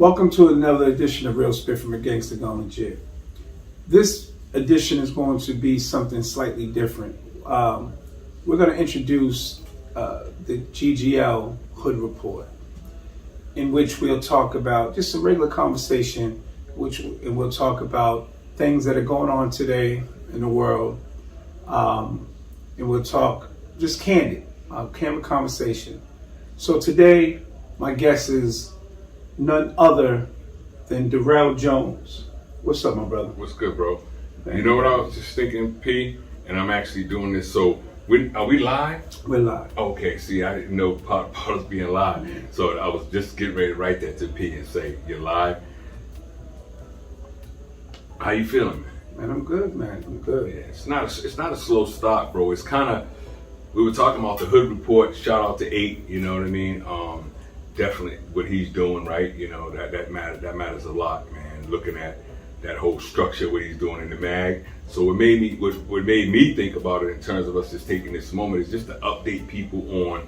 Welcome to another edition of Real Spit from a Gangsta going to jail. This edition is going to be something slightly different. We're going to introduce the GGL Hood Report, in which we'll talk about just a regular conversation, and we'll talk about things that are going on today in the world, and we'll talk just candid conversation. So today, my guest is none other than Darrell Jones. What's up, my brother? What's good, bro? Thank you know what I was just thinking, P? And I'm actually doing this. So, are we live? We're live. Okay, see, I didn't know part of us being live. So I was just getting ready to write that to P and say, you're live. How you feeling, man? Man, I'm good, man. I'm good. Yeah, it's not a slow start, bro. It's kind of, we were talking about the Hood Report. Shout out to 8, you know what I mean? Definitely what he's doing, right? You know, that matters a lot, man. Looking at that whole structure, what he's doing in the mag. So what made me think about it in terms of us just taking this moment is just to update people on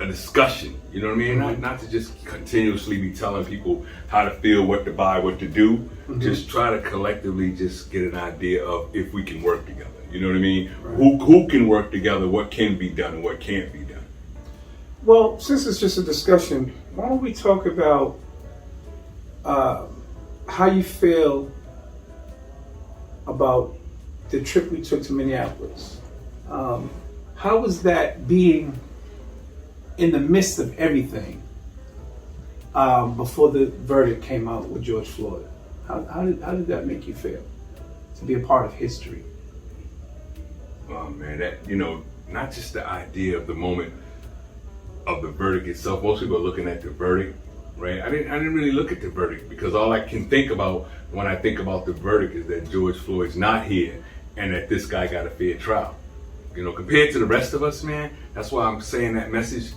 a discussion. You know what I mean? Not to just continuously be telling people how to feel, what to buy, what to do. Mm-hmm. Just try to collectively just get an idea of if we can work together. You know what I mean? Right. Who can work together? What can be done and what can't be done? Well, since it's just a discussion, why don't we talk about how you feel about the trip we took to Minneapolis? How was that being in the midst of everything before the verdict came out with George Floyd? How did that make you feel to be a part of history? Oh man, that, you know, not just the idea of the moment of the verdict itself. Most people are looking at the verdict, right? I didn't really look at the verdict because all I can think about when I think about the verdict is that George Floyd's not here and that this guy got a fair trial. You know, compared to the rest of us, man, that's why I'm saying that message.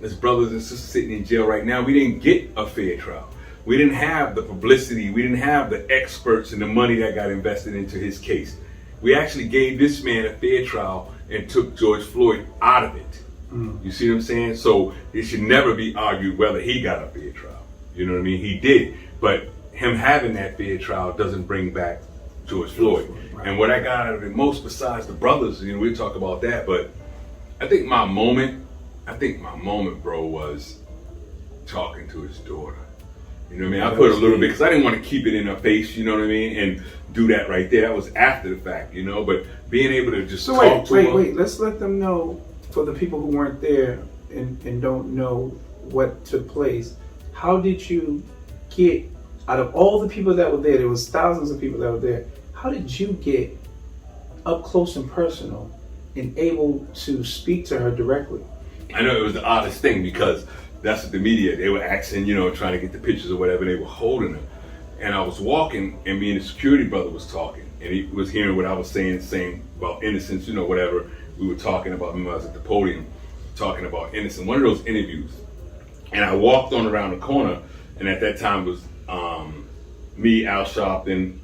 As brothers and sisters sitting in jail right now, we didn't get a fair trial. We didn't have the publicity. We didn't have the experts and the money that got invested into his case. We actually gave this man a fair trial and took George Floyd out of it. You see what I'm saying? So it should never be argued whether he got a fair trial. You know what I mean? He did. But him having that fair trial doesn't bring back George Floyd. Right. And what I got out of it most, besides the brothers, you know, we'll talk about that, but I think my moment, bro, was talking to his daughter. You know what I mean? I put a little bit, because I didn't want to keep it in her face, you know what I mean? And do that right there. That was after the fact, you know? But being able to just talk to her. Wait. Let's let them know, for the people who weren't there and don't know what took place, how did you get, out of all the people that were there was thousands of people that were there, how did you get up close and personal and able to speak to her directly? I know it was the oddest thing because that's what the media, they were asking, you know, trying to get the pictures or whatever, they were holding her. And I was walking and me and the security brother was talking and he was hearing what I was saying about innocence, you know, whatever. We were talking about, remember I was at the podium talking about innocence, one of those interviews. And I walked on around the corner and at that time was me, Al Sharpton,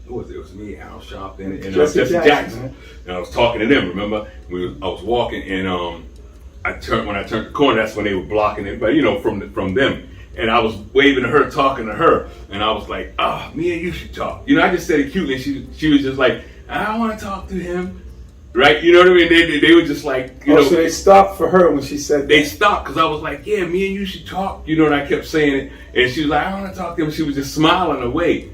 who was it? It was me, Al Sharpton, and Jesse Jackson. And I was talking to them, remember? I was walking and when I turned the corner, that's when they were blocking everybody, you know, from them. And I was waving to her, talking to her, and I was like, me and you should talk. You know, I just said it cutely, and she was just like, I don't want to talk to him. Right? You know what I mean? They were just like, you know. So they stopped for her when she said that. They stopped because I was like, yeah, me and you should talk. You know, and I kept saying it. And she was like, I don't want to talk to him. She was just smiling away.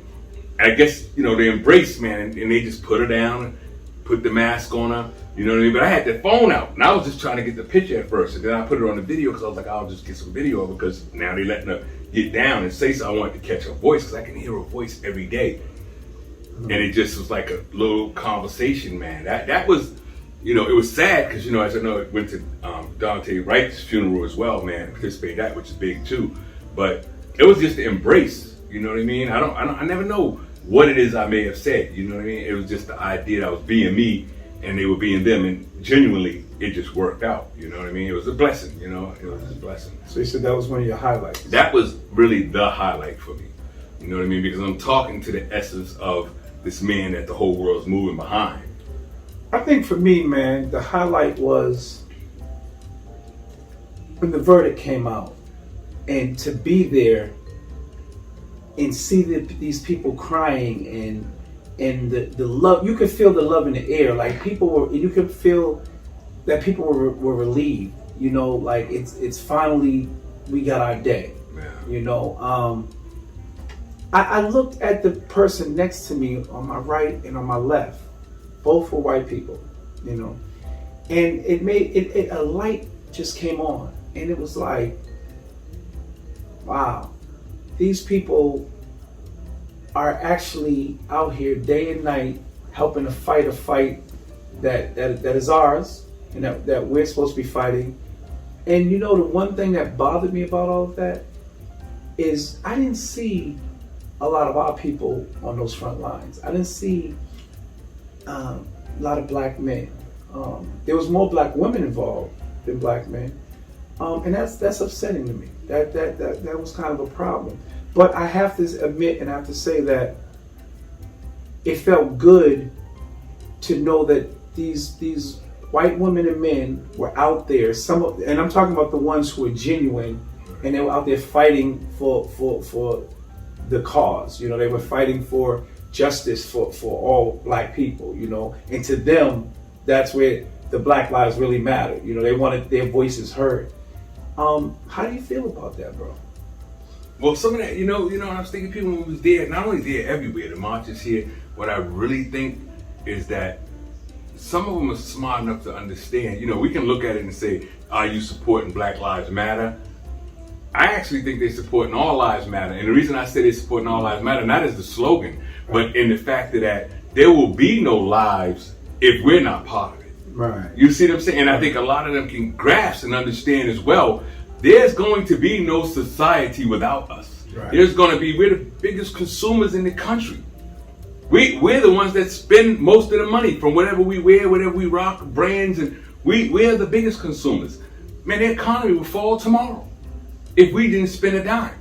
And I guess, you know, they embraced, man, and they just put her down and put the mask on her. You know what I mean? But I had the phone out, and I was just trying to get the picture at first. And then I put it on the video because I was like, I'll just get some video of her because now they're letting her get down and say so. I wanted to catch her voice because I can hear her voice every day. And it just was like a little conversation, man. That was, you know, it was sad because, you know, as I know, it went to Dante Wright's funeral as well, man. Participated in that, which is big too. But it was just the embrace. You know what I mean? I never know what it is I may have said. You know what I mean? It was just the idea that I was being me and they were being them, and genuinely, it just worked out. You know what I mean? It was a blessing. You know, it was a blessing. So you said that was one of your highlights. That was really the highlight for me. You know what I mean? Because I'm talking to the essence of this man that the whole world's moving behind. I think for me, man, the highlight was when the verdict came out and to be there and see these people crying and the love. You could feel the love in the air. Like people were, you could feel that people were relieved. You know, like it's finally we got our day. Yeah. You know, I looked at the person next to me on my right and on my left. Both were white people. You know, and it made it a light just came on, and it was like, wow, these people are actually out here day and night helping to fight a fight that is ours and that we're supposed to be fighting. And you know, the one thing that bothered me about all of that is I didn't see a lot of our people on those front lines. I didn't see a lot of black men. There was more black women involved than black men, and that's upsetting to me. That was kind of a problem. But I have to admit, and I have to say that it felt good to know that these white women and men were out there. And I'm talking about the ones who were genuine, and they were out there fighting for the cause. You know, they were fighting for justice for all black people. You know, and to them, that's where the Black lives really mattered. You know, they wanted their voices heard. How do you feel about that, bro? Well, some of that, I was thinking people who was there, not only there everywhere, the marches here, what I really think is that some of them are smart enough to understand. We can look at it and say, are you supporting Black Lives Matter? I actually think they're supporting All Lives Matter. And the reason I say they're supporting All Lives Matter, not as the slogan, but in the fact that there will be no lives if we're not part of it. Right. You see what I'm saying? And I think a lot of them can grasp and understand as well. There's going to be no society without us. Right. We're the biggest consumers in the country. We're the ones that spend most of the money from whatever we wear, whatever we rock, brands, and we're the biggest consumers. Man, the economy will fall tomorrow if we didn't spend a dime.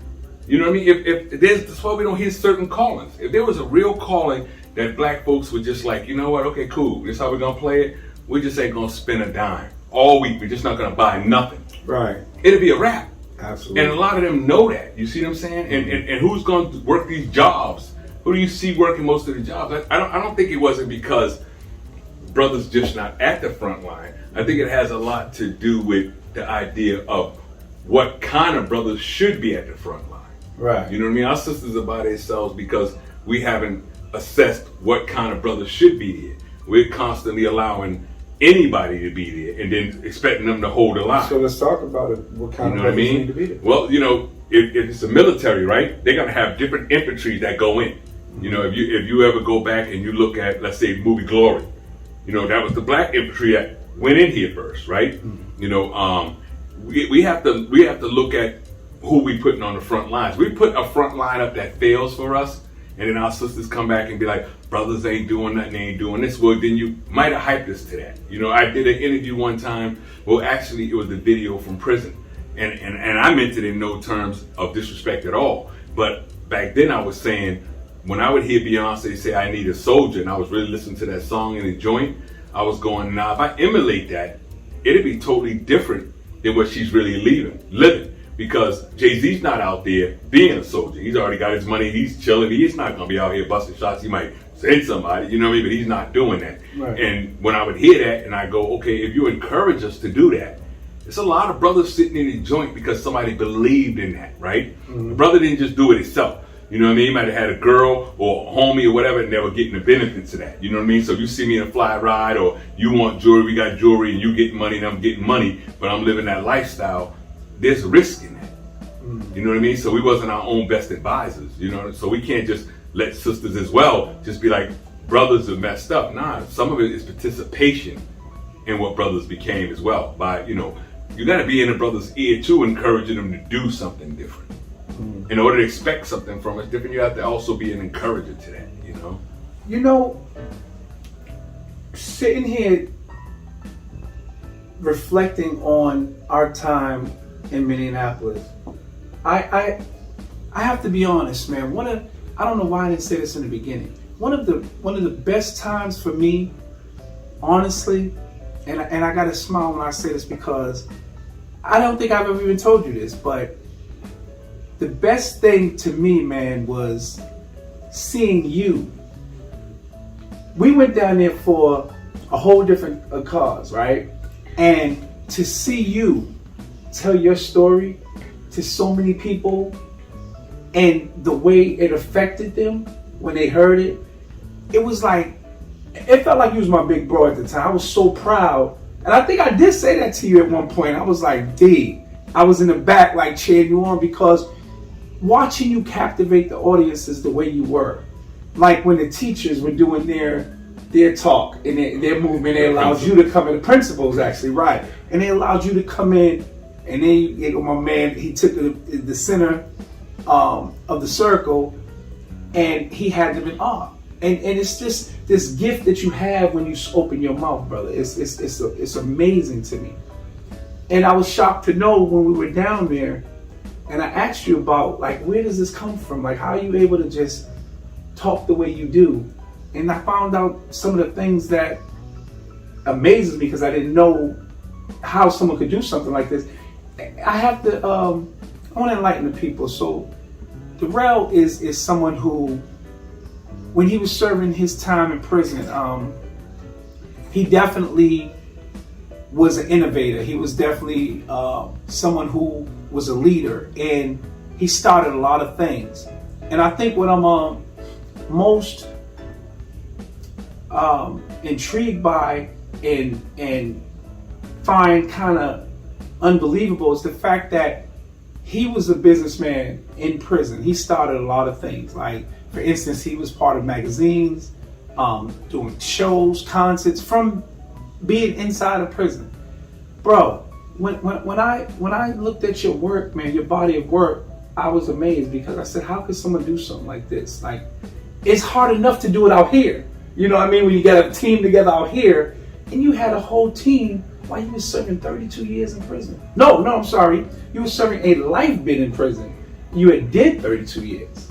You know what I mean? If that's why we don't hear certain callings. If there was a real calling that black folks were just like, you know what, okay, cool, this is how we're gonna play it. We just ain't gonna spend a dime all week. We're just not gonna buy nothing. Right. It'll be a wrap. Absolutely. And a lot of them know that. You see what I'm saying? And who's going to work these jobs? Who do you see working most of the jobs? I don't think it wasn't because brothers just not at the front line. I think it has a lot to do with the idea of what kind of brothers should be at the front line. Right. You know what I mean? Our sisters are by themselves because we haven't assessed what kind of brothers should be there. We're constantly allowing anybody to be there and then expecting them to hold the line. So let's talk about it. What kind of brothers need to be there? Well, if it's the military, right, they're gonna have different infantry that go in. If you ever go back and you look at, let's say, the movie Glory, that was the black infantry that went in here first, right? We have to look at who we putting on the front lines. We put a front line up that fails for us, and then our sisters come back and be like, brothers ain't doing nothing, they ain't doing this. Well, then you might have hyped us to that. I did an interview one time. Well, actually, it was the video from prison. And I meant it in no terms of disrespect at all. But back then I was saying, when I would hear Beyonce say, I need a soldier, and I was really listening to that song in the joint, I was going, now, if I emulate that, it'd be totally different than what she's really living. Because Jay-Z's not out there being a soldier. He's already got his money. He's chilling. He's not going to be out here busting shots. He might send somebody, but he's not doing that. Right. And when I would hear that and I go, okay, if you encourage us to do that, it's a lot of brothers sitting in the joint because somebody believed in that, right? Mm-hmm. The brother didn't just do it himself. You know what I mean? He might have had a girl or a homie or whatever, and they were getting the benefits of that. You know what I mean? So if you see me in a fly ride, or you want jewelry, we got jewelry, and you getting money and I'm getting money, but I'm living that lifestyle, there's risk in that. You know what I mean? So we wasn't our own best advisors, so we can't just let sisters as well just be like, brothers are messed up. Nah, some of it is participation in what brothers became as well. By, you got to be in a brother's ear too, encouraging them to do something different. In order to expect something from us different, you have to also be an encourager to that, Sitting here reflecting on our time in Minneapolis, I have to be honest, man. I don't know why I didn't say this in the beginning. One of the best times for me, honestly, and I gotta smile when I say this because I don't think I've ever even told you this, but the best thing to me, man, was seeing you. We went down there for a whole different cause, right? And to see you tell your story to so many people and the way it affected them when they heard it, it was like, it felt like you was my big bro at the time. I was so proud. And I think I did say that to you at one point. I was like, D. I was in the back like cheering you on, because watching you captivate the audiences the way you were. Like when the teachers were doing their talk and their movement, they allowed you to come in. The principals, actually, right. And they allowed you to come in, and then my man, he took the center of the circle, and he had them in awe. And it's just this gift that you have when you open your mouth, brother. It's amazing to me. And I was shocked to know when we were down there, and I asked you about, like, where does this come from? Like, how are you able to just talk the way you do? And I found out some of the things that amazes me, because I didn't know how someone could do something like this. I have to, I want to enlighten the people. So Darrell is someone who, when he was serving his time in prison, he definitely was an innovator. He was definitely someone who was a leader, and he started a lot of things. And I think what I'm most intrigued by and find kind of unbelievable is the fact that he was a businessman in prison. He started a lot of things. Like, for instance, he was part of magazines, doing shows, concerts, from being inside of prison. Bro, when I looked at your work, man, your body of work, I was amazed, because I said, how could someone do something like this? Like, it's hard enough to do it out here. You know what I mean? When you get a team together out here, and you had a whole team while you were serving 32 years in prison. No, I'm sorry. You were serving a life bid in prison. You had did 32 years.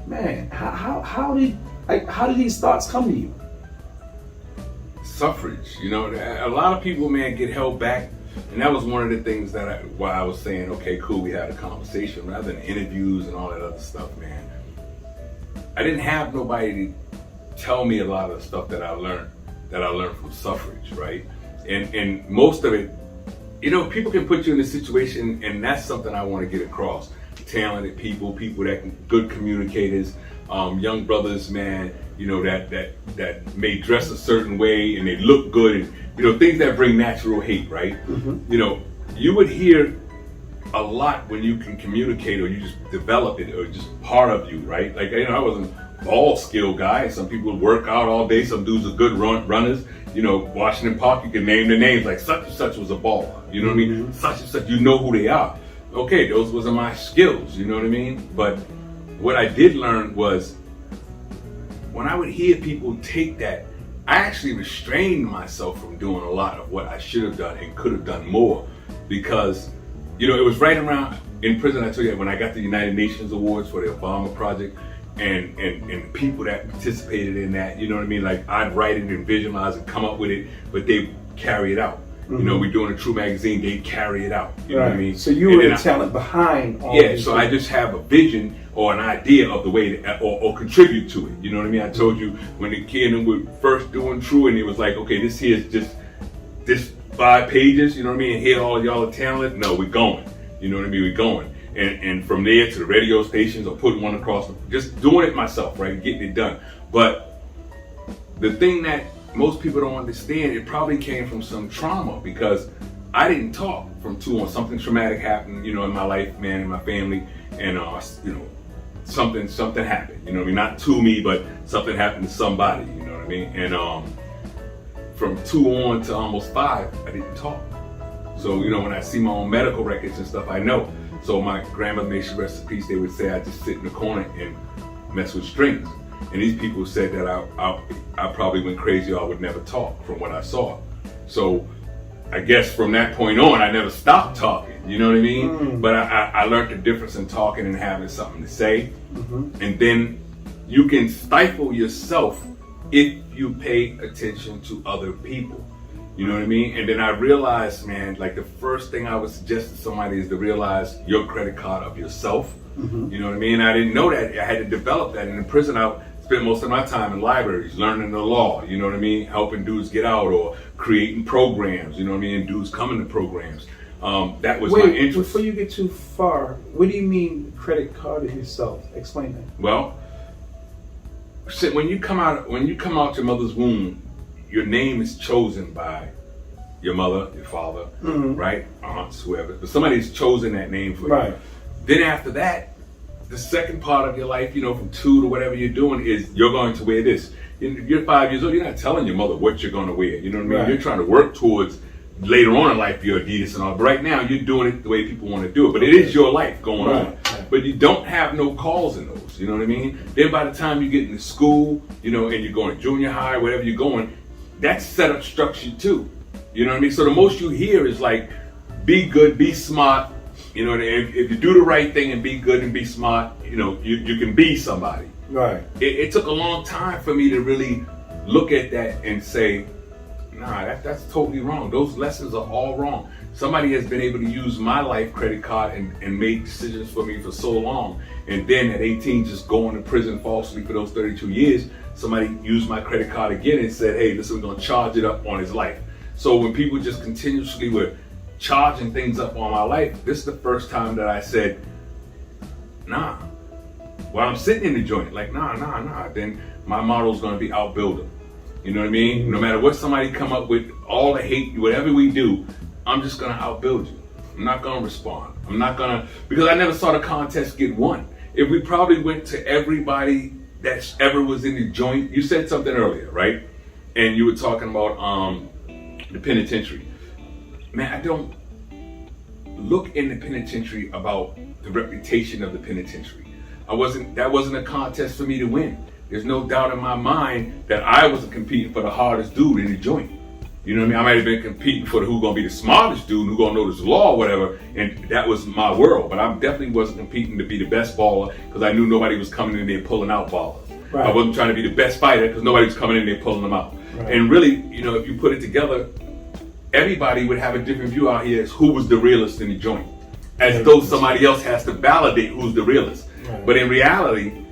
Man, how did these thoughts come to you? Suffrage, you know, a lot of people, man, get held back, and that was one of the things that why I was saying, okay, cool, we had a conversation rather than interviews and all that other stuff, man. I didn't have nobody to tell me a lot of the stuff that I learned from suffrage, right? And most of it, you know, people can put you in a situation, and that's something I want to get across. Talented people that good communicators, young brothers, man, you know, that may dress a certain way and they look good, and you know, things that bring natural hate, right? Mm-hmm. You know, you would hear a lot when you can communicate, or you just develop it, or just part of you, right? Like, you know, I wasn't a ball skill guy. Some people would work out all day. Some dudes are good runners. You know, Washington Park, you can name the names, like such and such was a baller. You know what I mean? Mm-hmm. Such and such, you know who they are. Okay, those wasn't my skills, you know what I mean? But what I did learn was, when I would hear people take that, I actually restrained myself from doing a lot of what I should have done and could have done more, because, you know, it was right around in prison. I told you, when I got the United Nations Awards for the Obama Project, and people that participated in that, you know what I mean? Like, I'd write it and visualize and come up with it, but they carry it out. Mm-hmm. You know, we're doing a True magazine, they carry it out. You know what I mean? So you were the talent behind all this. So I just have a vision or an idea of the way to, or contribute to it. You know what I mean? I told you when the kid were first doing True, and it was like, okay, this here is just this 5 pages, you know what I mean? And here all y'all are talented. No, we're going. You know what I mean? We're going. And from there to the radio stations, or putting one across, just doing it myself, right? Getting it done. But the thing that most people don't understand, it probably came from some trauma, because I didn't talk from 2 on. Something traumatic happened, you know, in my life, man, in my family, and you know, something happened, you know what I mean? Not to me, but something happened to somebody, you know what I mean? And from 2 on to almost 5, I didn't talk. So, you know, when I see my own medical records and stuff, I know. So my grandmother, may she rest in peace, they would say I just sit in the corner and mess with strings. And these people said that I probably went crazy, or I would never talk, from what I saw. So I guess from that point on, I never stopped talking, you know what I mean? Mm. But I learned the difference in talking and having something to say. Mm-hmm. And then you can stifle yourself if you pay attention to other people. You know what I mean? And then I realized, man, like the first thing I would suggest to somebody is to realize your credit card of yourself. You know what I mean? I didn't know that. I had to develop that. And in prison, I spent most of my time in libraries, learning the law, you know what I mean? Helping dudes get out or creating programs, you know what I mean? And dudes coming to programs. That was my interest. Before you get too far, what do you mean credit card of yourself? Explain that. Well, when you come out your mother's womb, your name is chosen by your mother, your father, right? Aunts, whoever. But somebody's chosen that name for you. Then after that, the second part of your life, you know, from 2 to whatever you're doing is you're going to wear this. You're 5 years old, you're not telling your mother what you're going to wear. You know what I mean? You're trying to work towards later on in life your Adidas and all. But right now, you're doing it the way people want to do it. But it is your life going on. But you don't have no calls in those. You know what I mean? Then by the time you get into school, you know, and you're going to junior high, whatever you're going, that's set up structured too. You know what I mean? So the most you hear is like, be good, be smart. You know, if you do the right thing and be good and be smart, you know, you can be somebody. Right. It took a long time for me to really look at that and say, nah, that's totally wrong. Those lessons are all wrong. Somebody has been able to use my life credit card and make decisions for me for so long. And then at 18, just going to prison falsely for those 32 years, somebody used my credit card again and said, hey, listen, we're going to charge it up on his life. So when people just continuously were charging things up on my life, this is the first time that I said, nah. While I'm sitting in the joint, like, nah. Then my motto is going to be outbuild them. You know what I mean? No matter what somebody come up with, all the hate, whatever we do, I'm just going to outbuild you. I'm not going to respond. I'm not going to, because I never saw the contest get won. If we probably went to everybody that ever was in the joint, you said something earlier, right? And you were talking about the penitentiary. Man, I don't look in the penitentiary about the reputation of the penitentiary. That wasn't a contest for me to win. There's no doubt in my mind that I wasn't competing for the hardest dude in the joint. You know what I mean? I might have been competing for who's gonna be the smartest dude, who's gonna know this law or whatever, and that was my world. But I definitely wasn't competing to be the best baller because I knew nobody was coming in there pulling out ballers. Right. I wasn't trying to be the best fighter because nobody was coming in there pulling them out. Right. And really, you know, if you put it together, everybody would have a different view out here as who was the realest in the joint, as though somebody else has to validate who's the realest. Right. But in reality,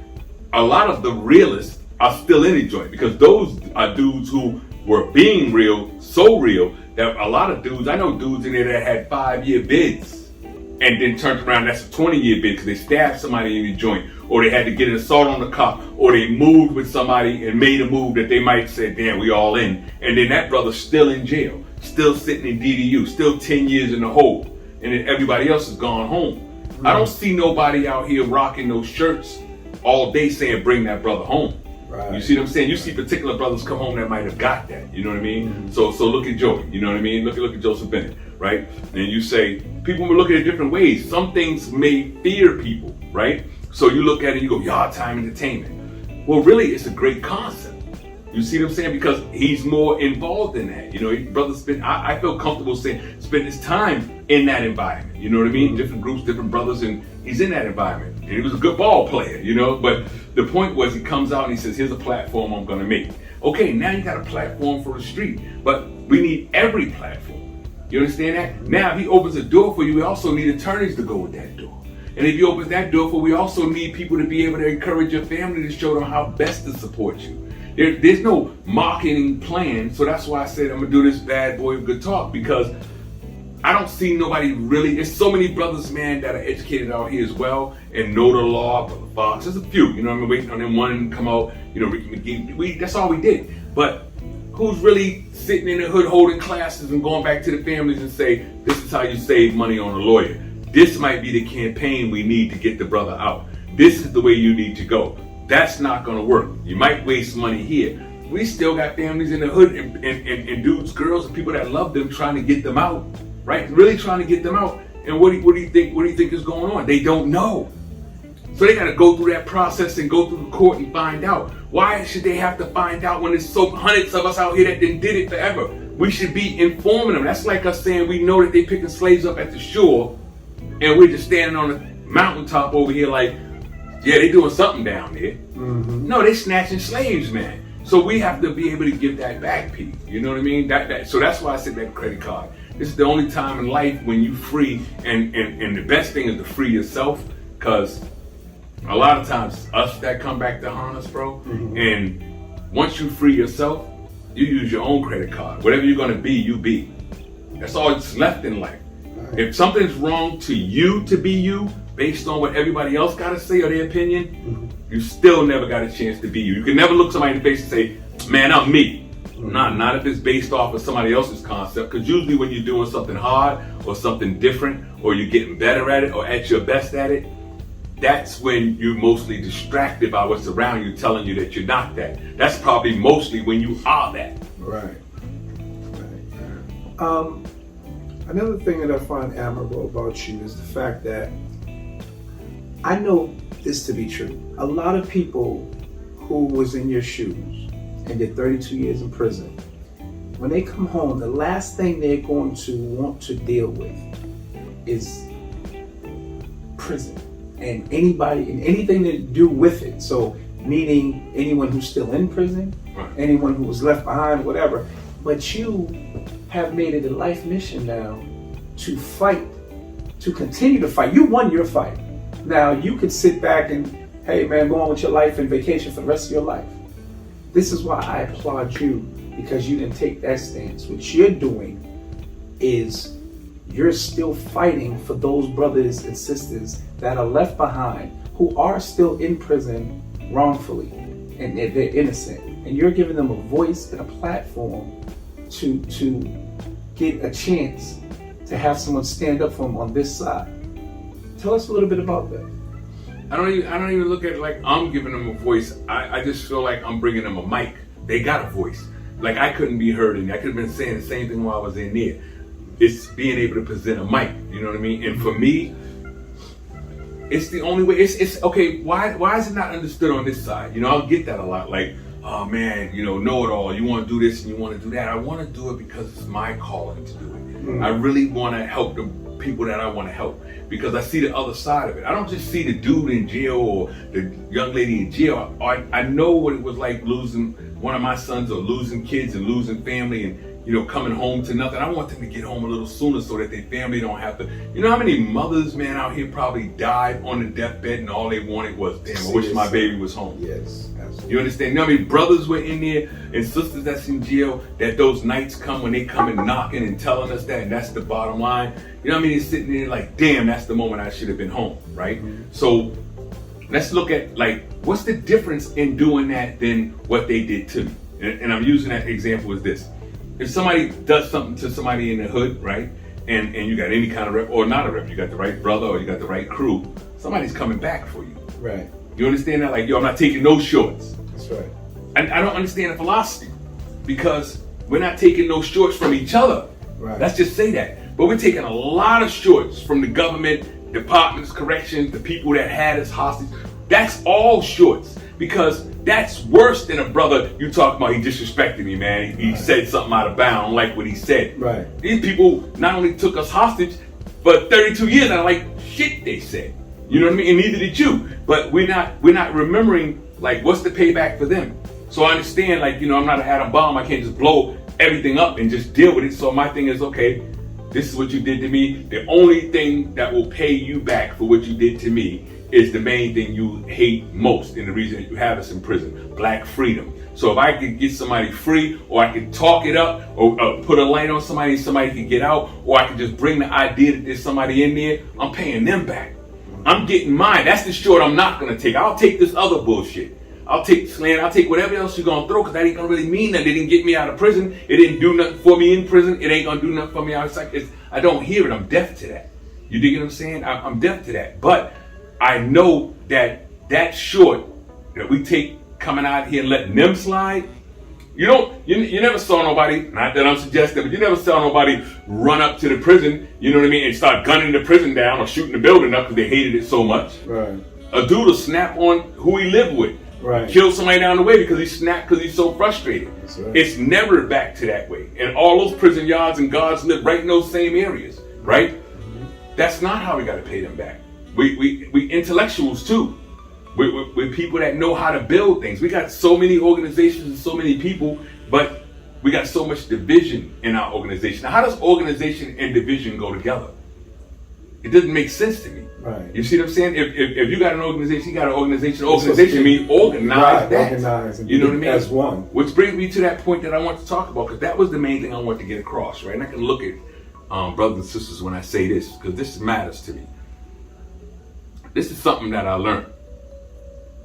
a lot of the realists are still in the joint because those are dudes who were being real, so real that a lot of dudes, I know dudes in there that had 5-year bids and then turned around, that's a 20-year bid because they stabbed somebody in the joint, or they had to get an assault on the cop, or they moved with somebody and made a move that they might say, damn, we all in. And then that brother's still in jail, still sitting in DDU, still 10 years in the hole, and then everybody else has gone home. I don't see nobody out here rocking those shirts all day saying, bring that brother home. Right. You see what I'm saying? You see particular brothers come home that might have got that. You know what I mean? Mm-hmm. So look at Joey. You know what I mean? Look at Joseph Bennett, right? And you say, people will look at it different ways. Some things may fear people, right? So you look at it and you go, yard time entertainment. Well, really, it's a great concept. You see what I'm saying? Because he's more involved in that. You know, brothers I feel comfortable saying, spend his time in that environment. You know what I mean? Mm-hmm. Different groups, different brothers, and he's in that environment. And he was a good ball player, you know? But the point was he comes out and he says, here's a platform I'm going to make. Okay, now you got a platform for the street, but we need every platform. You understand that? Mm-hmm. Now, if he opens a door for you, we also need attorneys to go with that door. And if he opens that door for, we also need people to be able to encourage your family to show them how best to support you. There's no marketing plan, so that's why I said I'm gonna do this bad boy of good talk, because I don't see nobody really. There's so many brothers, man, that are educated out here as well and know the law. Brother Fox, there's a few. You know, I'm waiting on them one to come out. You know, Ricky McGee. That's all we did. But who's really sitting in the hood holding classes and going back to the families and say, this is how you save money on a lawyer. This might be the campaign we need to get the brother out. This is the way you need to go. That's not going to work. You might waste money here. We still got families in the hood and dudes, girls, and people that love them trying to get them out, right? Really trying to get them out. And what do you think is going on? They don't know. So they got to go through that process and go through the court and find out. Why should they have to find out when there's so hundreds of us out here that did it forever? We should be informing them. That's like us saying we know that they picking slaves up at the shore and we're just standing on the mountaintop over here like, yeah, they doing something down there. Mm-hmm. No, they snatching slaves, man. So we have to be able to give that back, Pete. You know what I mean? So that's why I said that credit card. This is the only time in life when you free, and the best thing is to free yourself, because a lot of times us that come back to haunt us, bro. And once you free yourself, you use your own credit card. Whatever you're gonna be, you be. That's all that's left in life. If something's wrong to you to be you, based on what everybody else gotta say or their opinion, you still never got a chance to be you. You can never look somebody in the face and say, man, I'm me. Not if it's based off of somebody else's concept, because usually when you're doing something hard or something different, or you're getting better at it or at your best at it, that's when you're mostly distracted by what's around you telling you that you're not that. That's probably mostly when you are that. Right. Another thing that I find admirable about you is the fact that I know this to be true. A lot of people who was in your shoes and did 32 years in prison, when they come home, the last thing they're going to want to deal with is prison and anybody and anything to do with it. So meaning anyone who's still in prison, anyone who was left behind, whatever. But you have made it a life mission now to fight, to continue to fight. You won your fight. Now you could sit back and, hey man, go on with your life and vacation for the rest of your life. This is why I applaud you, because you didn't take that stance. What you're doing is you're still fighting for those brothers and sisters that are left behind, who are still in prison wrongfully, and they're innocent. And you're giving them a voice and a platform to get a chance to have someone stand up for them on this side. Tell us a little bit about that. I don't even look at it like I'm giving them a voice. I just feel like I'm bringing them a mic. They got a voice. Like I couldn't be heard, and I could have been saying the same thing while I was in there. It's being able to present a mic. You know what I mean? And for me, it's the only way. It's okay. Why is it not understood on this side? You know, I'll get that a lot. Like, oh man, you know it all. You want to do this and you want to do that. I want to do it because it's my calling to do it. I really want to help the people that I want to help, because I see the other side of it. I don't just see the dude in jail or the young lady in jail. I know what it was like losing one of my sons, or losing kids and losing family, and coming home to nothing. I want them to get home a little sooner so that their family don't have to. You know how many mothers, man, out here probably died on the deathbed and all they wanted was, damn, I wish my baby was home. Yes, absolutely. You understand? You know how many brothers were in there and sisters that's in jail, that those nights come when they come and knocking and telling us that, and that's the bottom line. You know what I mean? They're sitting there like, damn, that's the moment I should have been home, right? So let's look at, like, what's the difference in doing that than what they did to me? And I'm using that example as this. If somebody does something to somebody in the hood, right, and you got any kind of rep, or not a rep, you got the right brother or you got the right crew, somebody's coming back for you. Right. You understand that? Like, yo, I'm not taking no shorts. That's right. And I don't understand the philosophy, because we're not taking no shorts from each other. Right. Let's just say that. But we're taking a lot of shorts from the government, departments, corrections, the people that had us hostage. That's all shorts, because that's worse than a brother you talk about, he disrespected me, man. He said something out of bounds, like what he said. Right. These people not only took us hostage, but 32 years, I like shit they said. You know what I mean? And neither did you. But we're not remembering, like, what's the payback for them? So I understand, like, I'm not an atom bomb. I can't just blow everything up and just deal with it. So my thing is, okay, this is what you did to me. The only thing that will pay you back for what you did to me is the main thing you hate most, and the reason that you have us in prison, black freedom. So if I could get somebody free, or I could talk it up, or put a light on somebody and somebody can get out, or I can just bring the idea that there's somebody in there, I'm paying them back. I'm getting mine. That's the short I'm not going to take. I'll take this other bullshit. I'll take slant. I'll take whatever else you're going to throw, because that ain't going to really mean that. It didn't get me out of prison. It didn't do nothing for me in prison. It ain't going to do nothing for me outside. I don't hear it. I'm deaf to that. You dig what I'm saying? I'm deaf to that. But I know that short that we take coming out here and letting them slide, you never saw nobody, not that I'm suggesting, but you never saw nobody run up to the prison, you know what I mean, and start gunning the prison down or shooting the building up because they hated it so much. Right. A dude will snap on who he lived with. Right. Kill somebody down the way because he snapped because he's so frustrated. That's right. It's never back to that way. And all those prison yards and guards live right in those same areas, right? Mm-hmm. That's not how we got to pay them back. We intellectuals too. with people that know how to build things. We got so many organizations and so many people, but we got so much division in our organization. Now, how does organization and division go together? It doesn't make sense to me. Right. You see what I'm saying? If you got an organization, you got an organization. Organization means organize that. Organize and you know what I mean? As one. Which brings me to that point that I want to talk about, because that was the main thing I want to get across, right? And I can look at brothers and sisters when I say this, because this matters to me. This is something that I learned.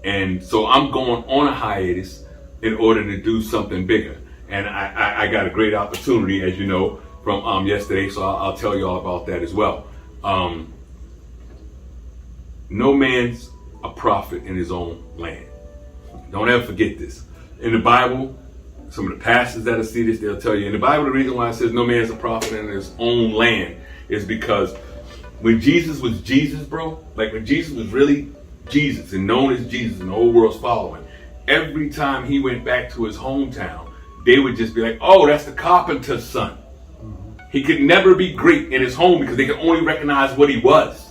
And so I'm going on a hiatus in order to do something bigger. And I got a great opportunity, as you know, from yesterday, so I'll tell you all about that as well. No man's a prophet in his own land. Don't ever forget this. In the Bible, some of the pastors that'll see this, they'll tell you, in the Bible, the reason why it says no man's a prophet in his own land is because when Jesus was Jesus, bro, like when Jesus was really Jesus and known as Jesus and the whole world's following, every time he went back to his hometown, they would just be like, oh, that's the carpenter's son. He could never be great in his home because they could only recognize what he was.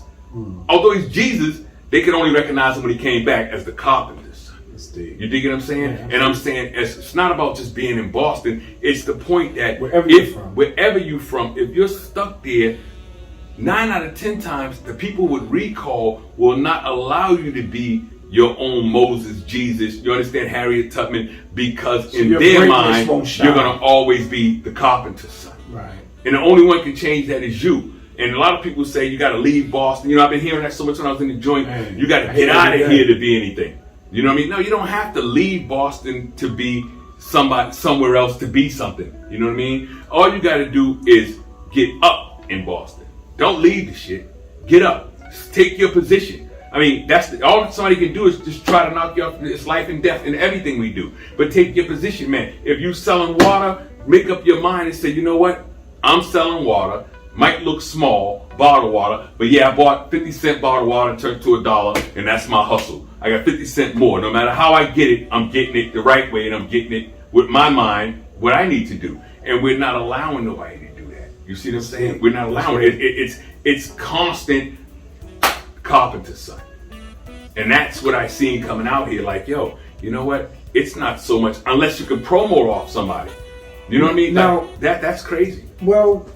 Although he's Jesus, they could only recognize him when he came back as the carpenter's son. You dig what I'm saying? Yeah, and I'm saying it's not about just being in Boston. It's the point that wherever you're from, if you're stuck there, 9 out of 10 times the people would recall will not allow you to be your own Moses, Jesus, you understand, Harriet Tubman, because in their mind, you're going to always be the carpenter's son. Right. And the only one can change that is you. And a lot of people say you got to leave Boston. You know, I've been hearing that so much when I was in the joint. Man, you got to get out of here to be anything. You know what I mean? No, you don't have to leave Boston to be somebody somewhere else to be something. You know what I mean? All you got to do is get up in Boston. Don't leave the shit. Get up. Take your position. I mean, that's all somebody can do is just try to knock you off. It's life and death in everything we do. But take your position, man. If you selling water, make up your mind and say, you know what? I'm selling water. Might look small, bottled water, but yeah, I bought 50-cent bottled water and turned it to $1, and that's my hustle. I got 50 cents more. No matter how I get it, I'm getting it the right way, and I'm getting it with my mind, what I need to do. And we're not allowing nobody to do that. You see what I'm saying? We're not allowing it. It's constant carpenter's son. And that's what I seen coming out here. Like, yo, you know what? It's not so much, unless you can promo off somebody. You know what I mean? Now, that's crazy. Well,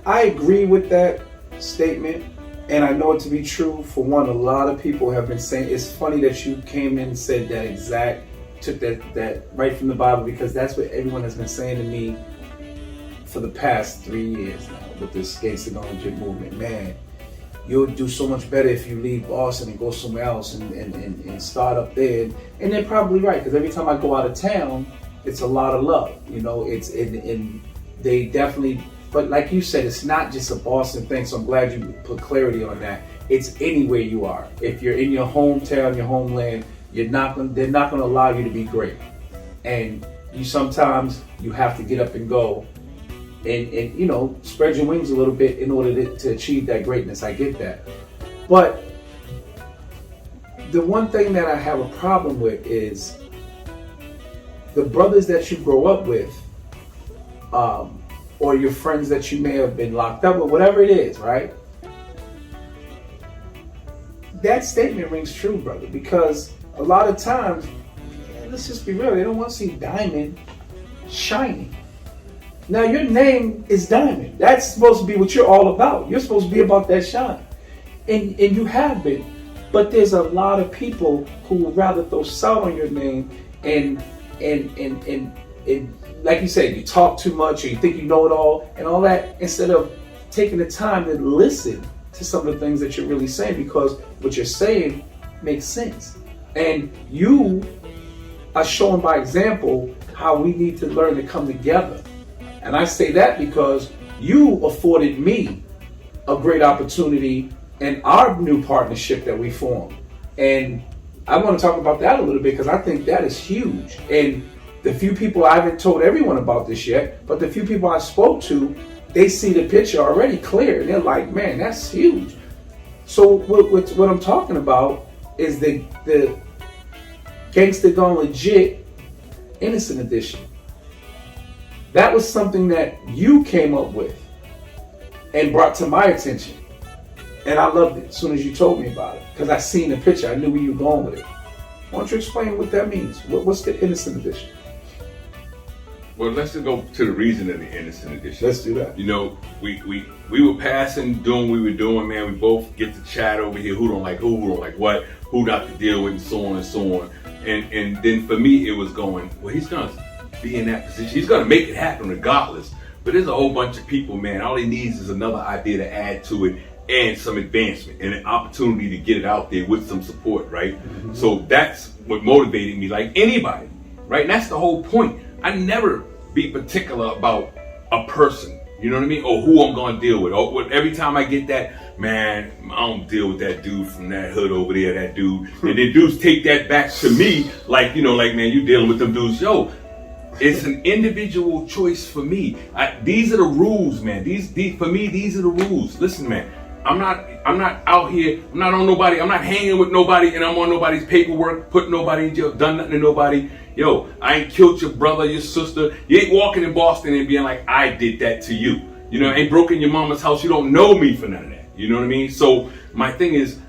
I agree with that statement, and I know it to be true. For one, a lot of people have been saying, it's funny that you came in and said that took that right from the Bible, because that's what everyone has been saying to me for the past 3 years now with this Gangsta movement. Man, you'll do so much better if you leave Boston and go somewhere else and start up there. And they're probably right, because every time I go out of town, it's a lot of love. You know, it's and they definitely. But like you said, it's not just a Boston thing, so I'm glad you put clarity on that. It's anywhere you are. If you're in your hometown, your homeland, they're not going to allow you to be great. And sometimes you have to get up and go and you know, spread your wings a little bit in order to achieve that greatness. I get that. But the one thing that I have a problem with is the brothers that you grow up with, or your friends that you may have been locked up with, whatever it is, right? That statement rings true, brother, because a lot of times, let's just be real, they don't want to see Diamond shining. Now, your name is Diamond. That's supposed to be what you're all about. You're supposed to be about that shine. And you have been. But there's a lot of people who would rather throw salt on your name and like you said, you talk too much or you think you know it all and all that, instead of taking the time to listen to some of the things that you're really saying, because what you're saying makes sense. And you are showing by example how we need to learn to come together. And I say that because you afforded me a great opportunity in our new partnership that we formed. And I want to talk about that a little bit, because I think that is huge. And the few people, I haven't told everyone about this yet, but the few people I spoke to, they see the picture already clear. And they're like, man, that's huge. So what I'm talking about is the Gangsta Gone Legit Innocent Edition. That was something that you came up with and brought to my attention. And I loved it as soon as you told me about it, because I seen the picture. I knew where you were going with it. Why don't you explain what that means? What's the innocent edition? Well, let's just go to the reason of the innocent edition. Let's do that. You know, we were passing, doing what we were doing, man. We both get to chat over here. Who don't like who don't like what, who not to deal with, and so on and so on. And then for me, it was going, well, he's gonna be in that position. He's gonna make it happen regardless. But there's a whole bunch of people, man. All he needs is another idea to add to it and some advancement and an opportunity to get it out there with some support, right? Mm-hmm. So that's what motivated me, like anybody, right? And that's the whole point. I never be particular about a person, you know what I mean? Or who I'm gonna deal with. Or every time I get that, man, I don't deal with that dude from that hood over there, that dude. And then dudes take that back to me, like, you know, like, man, you dealing with them dudes. Yo, it's an individual choice for me. These are the rules, man. These for me, these are the rules. Listen, man, I'm not out here, I'm not on nobody, I'm not hanging with nobody, and I'm on nobody's paperwork, putting nobody in jail, done nothing to nobody. Yo, I ain't killed your brother, your sister. You ain't walking in Boston and being like, I did that to you. You know, ain't broken your mama's house. You don't know me for none of that. You know what I mean? So my thing is,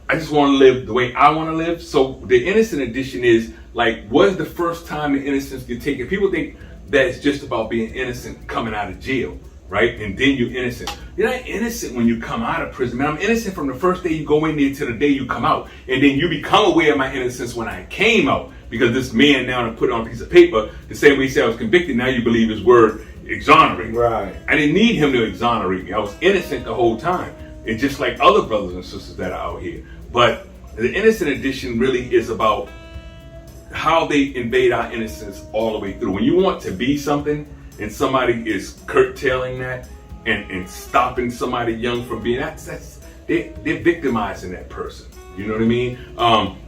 I just want to live the way I want to live. So the innocent edition is like, was the first time the innocence get taken? People think that it's just about being innocent coming out of jail, right? And then you're innocent. You're not innocent when you come out of prison, man. I'm innocent from the first day you go in there to the day you come out. And then you become aware of my innocence when I came out. Because this man now to put it on a piece of paper, the same way he said I was convicted, now you believe his word, exonerate. Right. I didn't need him to exonerate me. I was innocent the whole time. And just like other brothers and sisters that are out here. But the innocent edition really is about how they invade our innocence all the way through. When you want to be something and somebody is curtailing that and stopping somebody young from being they're victimizing that person. You know what I mean?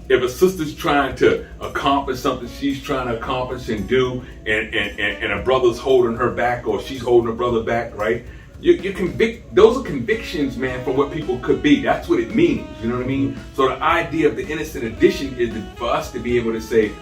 If a sister's trying to accomplish something she's trying to accomplish and do, and a brother's holding her back or she's holding her brother back, right? You convict. Those are convictions, man, for what people could be. That's what it means. You know what I mean? So the idea of the innocent edition is for us to be able to say,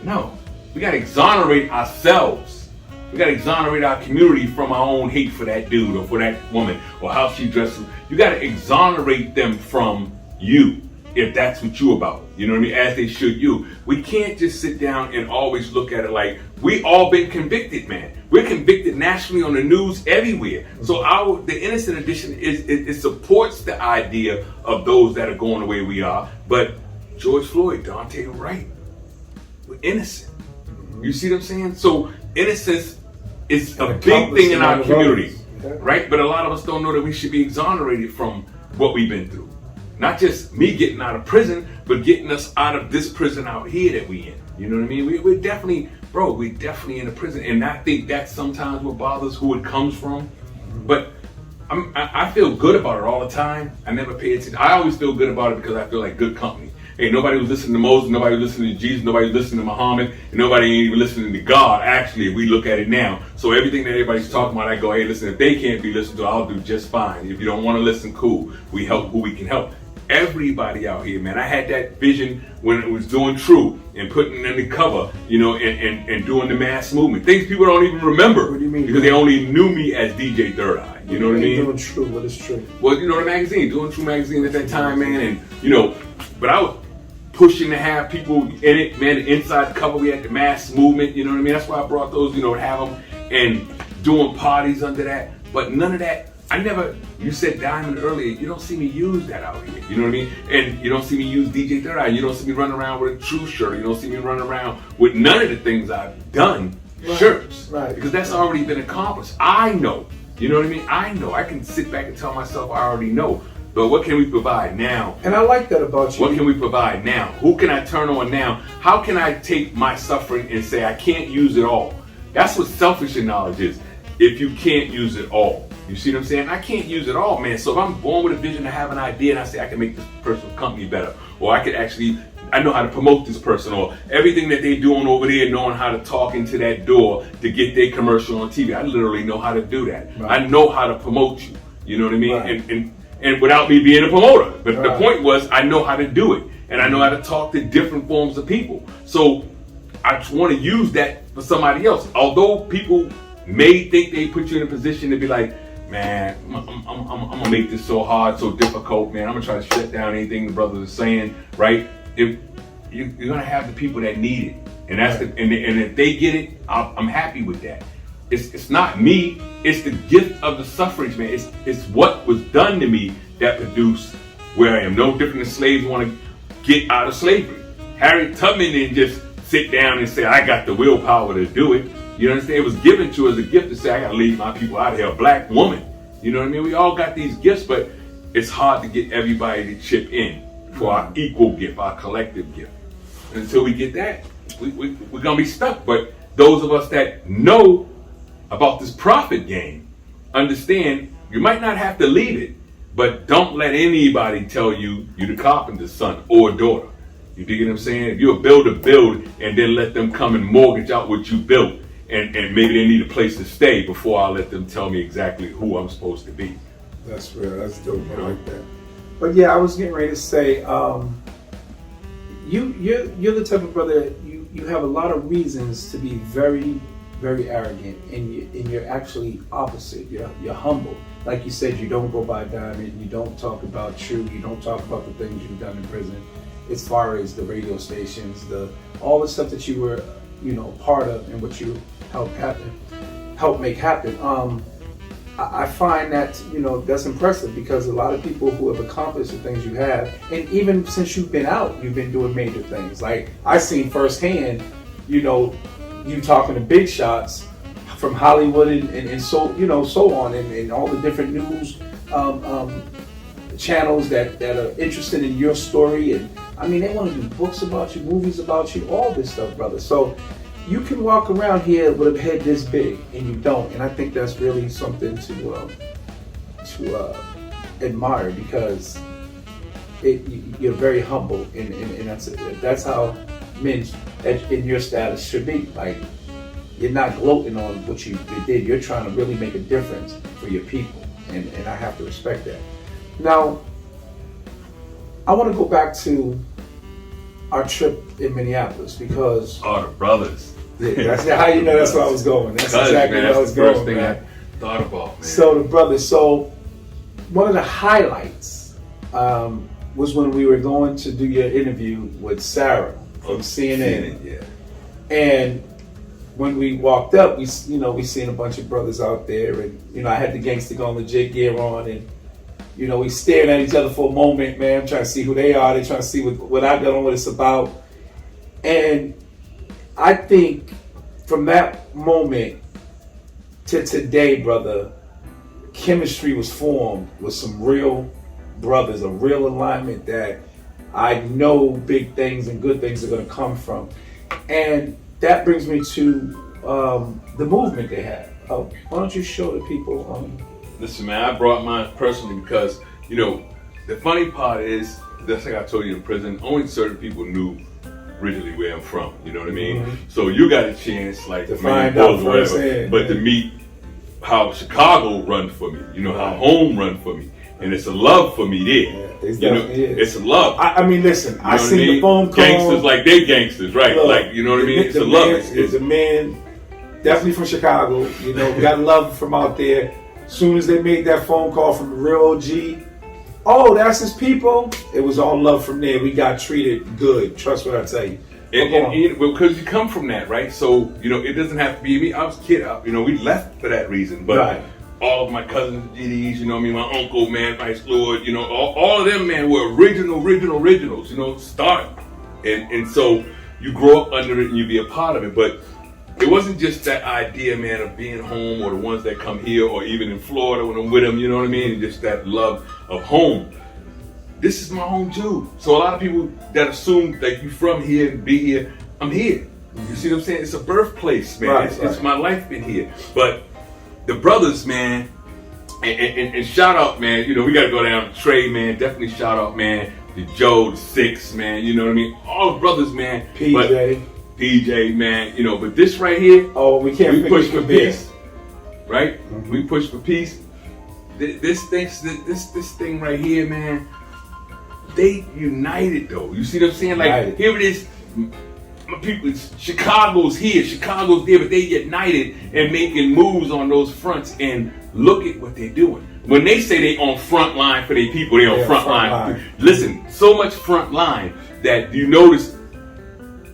no, we got to exonerate ourselves. We got to exonerate our community from our own hate for that dude or for that woman or how she dresses. You got to exonerate them from you, if that's what you about. You know what I mean? As they should you. We can't just sit down and always look at it like we all been convicted, man. We're convicted nationally on the news everywhere. So the innocent edition it supports the idea of those that are going the way we are. But George Floyd, Dante Wright, we're innocent. You see what I'm saying? So innocence is a big thing in our community, right? But a lot of us don't know that we should be exonerated from what we've been through. Not just me getting out of prison, but getting us out of this prison out here that we in. You know what I mean? We're definitely in a prison. And I think that's sometimes what bothers who it comes from. But I feel good about it all the time. I never pay attention. I always feel good about it because I feel like good company. Hey, nobody was listening to Moses, nobody was listening to Jesus, nobody was listening to Muhammad, and nobody ain't even listening to God, actually, if we look at it now. So everything that everybody's talking about, I go, hey, listen, if they can't be listened to, I'll do just fine. If you don't want to listen, cool. We help who we can help. Everybody out here, man. I had that vision when it was doing True and putting in the cover, you know, and doing the mass movement. Things people don't even remember. What do you mean? Because they only knew me as DJ Third Eye. You know what I mean? Doing True. What is True? Well, you know, the magazine, doing True magazine at that time, man. And, you know, but I was pushing to have people in it, man. The inside cover, we had the mass movement, you know what I mean? That's why I brought those, you know, to have them and doing parties under that. But none of that. You said Diamond earlier, you don't see me use that out here, you know what I mean? And you don't see me use DJ Third Eye, you don't see me running around with a True shirt, you don't see me running around with none of the things I've done, shirts, right? Because that's already been accomplished. I know, you know what I mean? I know, I can sit back and tell myself I already know, but what can we provide now? And I like that about you. What can we provide now? Who can I turn on now? How can I take my suffering and say I can't use it all? That's what selfish knowledge is, if you can't use it all. You see what I'm saying? I can't use it all, man. So if I'm born with a vision to have an idea and I say I can make this person's company better, or I know how to promote this person, or everything that they're doing over there, knowing how to talk into that door to get their commercial on TV. I literally know how to do that. Right. I know how to promote you. You know what I mean? Right. And without me being a promoter. But the point was, I know how to do it. And I know how to talk to different forms of people. So I want to use that for somebody else. Although people may think they put you in a position to be like, man, I'm gonna make this so hard, so difficult, man. I'm gonna try to shut down anything the brothers are saying, right? If you're gonna have the people that need it, and that's and if they get it, I'm happy with that. It's not me. It's the gift of the suffrage, man. It's what was done to me that produced where I am. No different than slaves want to get out of slavery. Harriet Tubman didn't just sit down and say, I got the willpower to do it. You understand? It was given to us as a gift to say, I got to lead my people out of here. A black woman. You know what I mean? We all got these gifts, but it's hard to get everybody to chip in for our equal gift, our collective gift. And until we get that, we're going to be stuck. But those of us that know about this profit game understand you might not have to leave it, but don't let anybody tell you you're the carpenter's son or daughter. You dig what I'm saying? If you're a builder, build, and then let them come and mortgage out what you built, and maybe they need a place to stay before I let them tell me exactly who I'm supposed to be. That's real. That's dope. I like that. But yeah, I was getting ready to say, you're the type of brother. You have a lot of reasons to be very, very arrogant, and you're actually opposite. You're humble. Like you said, you don't go by diamond. You don't talk about truth. You don't talk about the things you've done in prison, as far as the radio stations, all the stuff that you were, part of, and what you helped make happen. I find that that's impressive, because a lot of people who have accomplished the things you have, and even since you've been out, you've been doing major things. Like I seen firsthand, you talking to big shots from Hollywood and so on, and all the different news channels that are interested in your story. And I mean, they want to do books about you, movies about you, all this stuff, brother. So you can walk around here with a head this big, and you don't. And I think that's really something to admire, because you're very humble, and that's how men in your status should be. Like, you're not gloating on what you did. You're trying to really make a difference for your people, and I have to respect that. Now, I want to go back to our trip in Minneapolis, because the brothers. That's how you know that's where I was going. That's exactly where I was going. First thing I thought about, man. So the brothers. So one of the highlights was when we were going to do your interview with Sarah from CNN. Yeah. And when we walked up, we seen a bunch of brothers out there, and I had the Gangsta Gone Legit gear on, and we stared at each other for a moment, man. I'm trying to see who they are. They're trying to see what I've done, what it's about. And I think from that moment to today, brother, chemistry was formed with some real brothers, a real alignment that I know big things and good things are going to come from. And that brings me to the movement they have. Why don't you show the people? Listen, man, I brought mine personally because, the funny part is, just like I told you in prison, only certain people knew originally where I'm from. You know what I mean? Mm-hmm. So you got a chance, like, to find out firsthand, but to meet how Chicago run for me, how home run for me. And it's a love for me there. Yeah, it's a love. I mean, listen, I seen the phone call. Gangsters like they gangsters, right? Look, like, you know what I mean? It's a love. It's a man, definitely from Chicago. Got love from out there. As soon as they made that phone call from the real OG, oh, that's his people. It was all love from there. We got treated good. Trust what I tell you. And because you come from that, right? So, it doesn't have to be me. I was a kid. We left for that reason. But right. All of my cousins, GDs, my uncle, man, Vice Lord, all of them, man, were originals, start. And so you grow up under it and you be a part of it. But it wasn't just that idea, man, of being home, or the ones that come here, or even in Florida when I'm with them, you know what I mean? And just that love of home. This is my home too. So a lot of people that assume that you from here and be here, I'm here. You see what I'm saying? It's a birthplace, man. Right, it's my life been here. But the brothers, man, and shout out, man, we got to go down to Trey, man. Definitely shout out, man, to Joe, the Six, man. You know what I mean? All the brothers, man. PJ, man, but this right here, we push for peace, right? Mm-hmm. We push for peace. This thing right here, man, they united though. You see what I'm saying? Like, here it is, my people, Chicago's here, Chicago's there, but they united and making moves on those fronts. And look at what they're doing. When they say they on front line for their people, they on front line. Listen, so much front line that you notice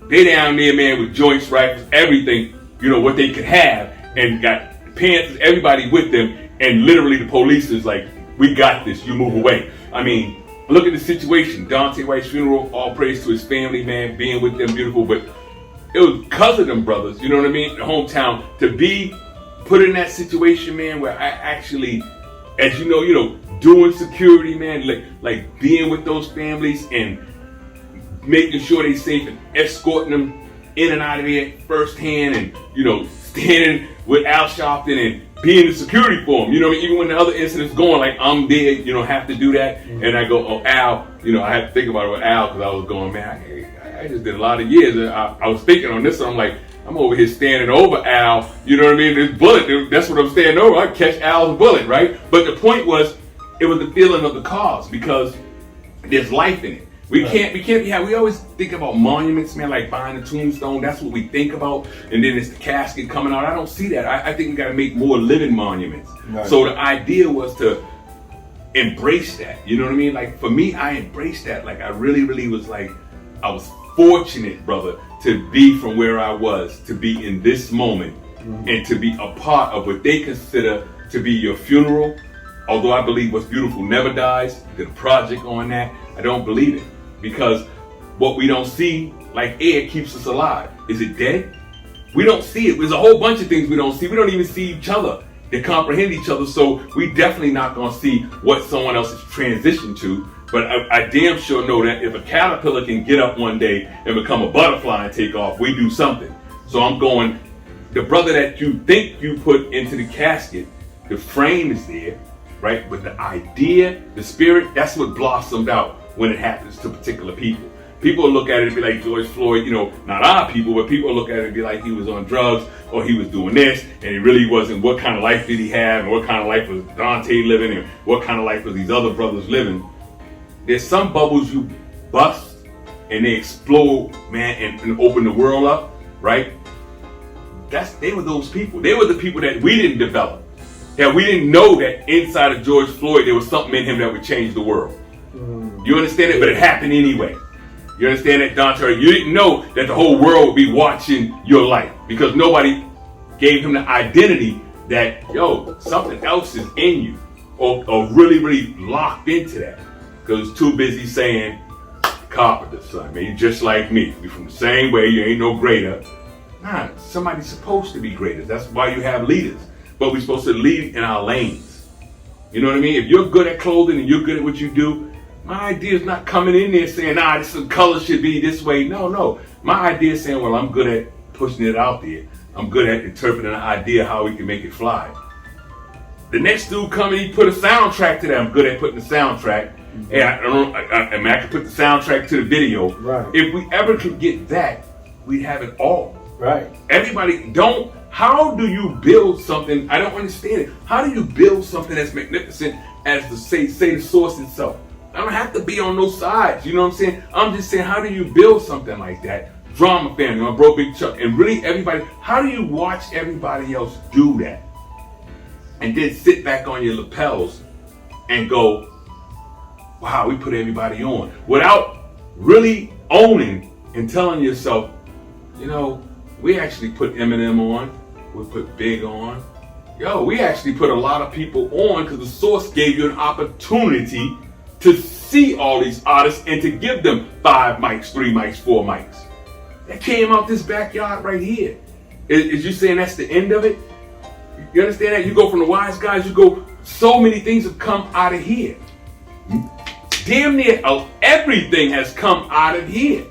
they down there, man, with joints, rifles, everything, what they could have, and got Panthers, everybody with them, and literally the police is like, we got this, you move away. I mean, look at the situation. Dante White's funeral, all praise to his family, man, being with them, beautiful, but it was because of them brothers, you know what I mean, the hometown, to be put in that situation, man, where I actually, as you know, doing security, man, like being with those families and making sure they're safe and escorting them in and out of there firsthand, and standing with Al Sharpton and being the security for him. Even when the other incidents going, like I'm there, have to do that, and I go, oh Al, I had to think about it with Al because I was going, man, I just did a lot of years. I was thinking on this, I'm like, I'm over here standing over Al, you know what I mean? This bullet, that's what I'm standing over. I catch Al's bullet, right? But the point was, it was the feeling of the cause because there's life in it. We always think about monuments, man, like buying a tombstone. That's what we think about. And then it's the casket coming out. I don't see that. I think we got to make more living monuments. Right. So the idea was to embrace that. You know what I mean? Like for me, I embraced that. Like I really, really was like, I was fortunate, brother, to be from where I was, to be in this moment, and to be a part of what they consider to be your funeral. Although I believe what's beautiful never dies, did a project on that. I don't believe it. Because what we don't see, like air, keeps us alive. Is it dead? We don't see it. There's a whole bunch of things we don't see. We don't even see each other. They comprehend each other. So we definitely not going to see what someone else is transitioned to. But I damn sure know that if a caterpillar can get up one day and become a butterfly and take off, we do something. So I'm going, the brother that you think you put into the casket, the frame is there, right? But the idea, the spirit, that's what blossomed out when it happens to particular people. People look at it and be like George Floyd, not our people, but people look at it and be like he was on drugs or he was doing this and he really wasn't. What kind of life did he have? And what kind of life was Dante living? And what kind of life was these other brothers living? There's some bubbles you bust and they explode, man, and open the world up, right? They were those people. They were the people that we didn't develop. That we didn't know that inside of George Floyd there was something in him that would change the world. You understand it? But it happened anyway. You understand that, Dante? You didn't know that the whole world would be watching your life because nobody gave him the identity that, something else is in you or really, really locked into that. Because it's too busy saying, carpenter, son, man, you just like me. We from the same way, you ain't no greater. Nah, somebody's supposed to be greater. That's why you have leaders. But we're supposed to lead in our lanes. You know what I mean? If you're good at clothing and you're good at what you do, my idea is not coming in there saying, this color should be this way. No. My idea is saying, well, I'm good at pushing it out there. I'm good at interpreting an idea how we can make it fly. The next dude come and he put a soundtrack to that. I'm good at putting the soundtrack. And I can put the soundtrack to the video. Right. If we ever could get that, we'd have it all. Right. Everybody how do you build something? I don't understand it. How do you build something as magnificent as say the source itself? I don't have to be on those sides. You know what I'm saying? I'm just saying, how do you build something like that? Drama Family, my bro Big Chuck, and really everybody, how do you watch everybody else do that? And then sit back on your lapels and go, wow, we put everybody on. Without really owning and telling yourself, we actually put Eminem on, we put Big on. We actually put a lot of people on because the source gave you an opportunity to see all these artists and to give them 5 mics, 3 mics, 4 mics. That came out this backyard right here. Is you saying that's the end of it? You understand that? You go from the wise guys, so many things have come out of here. Damn near everything has come out of here.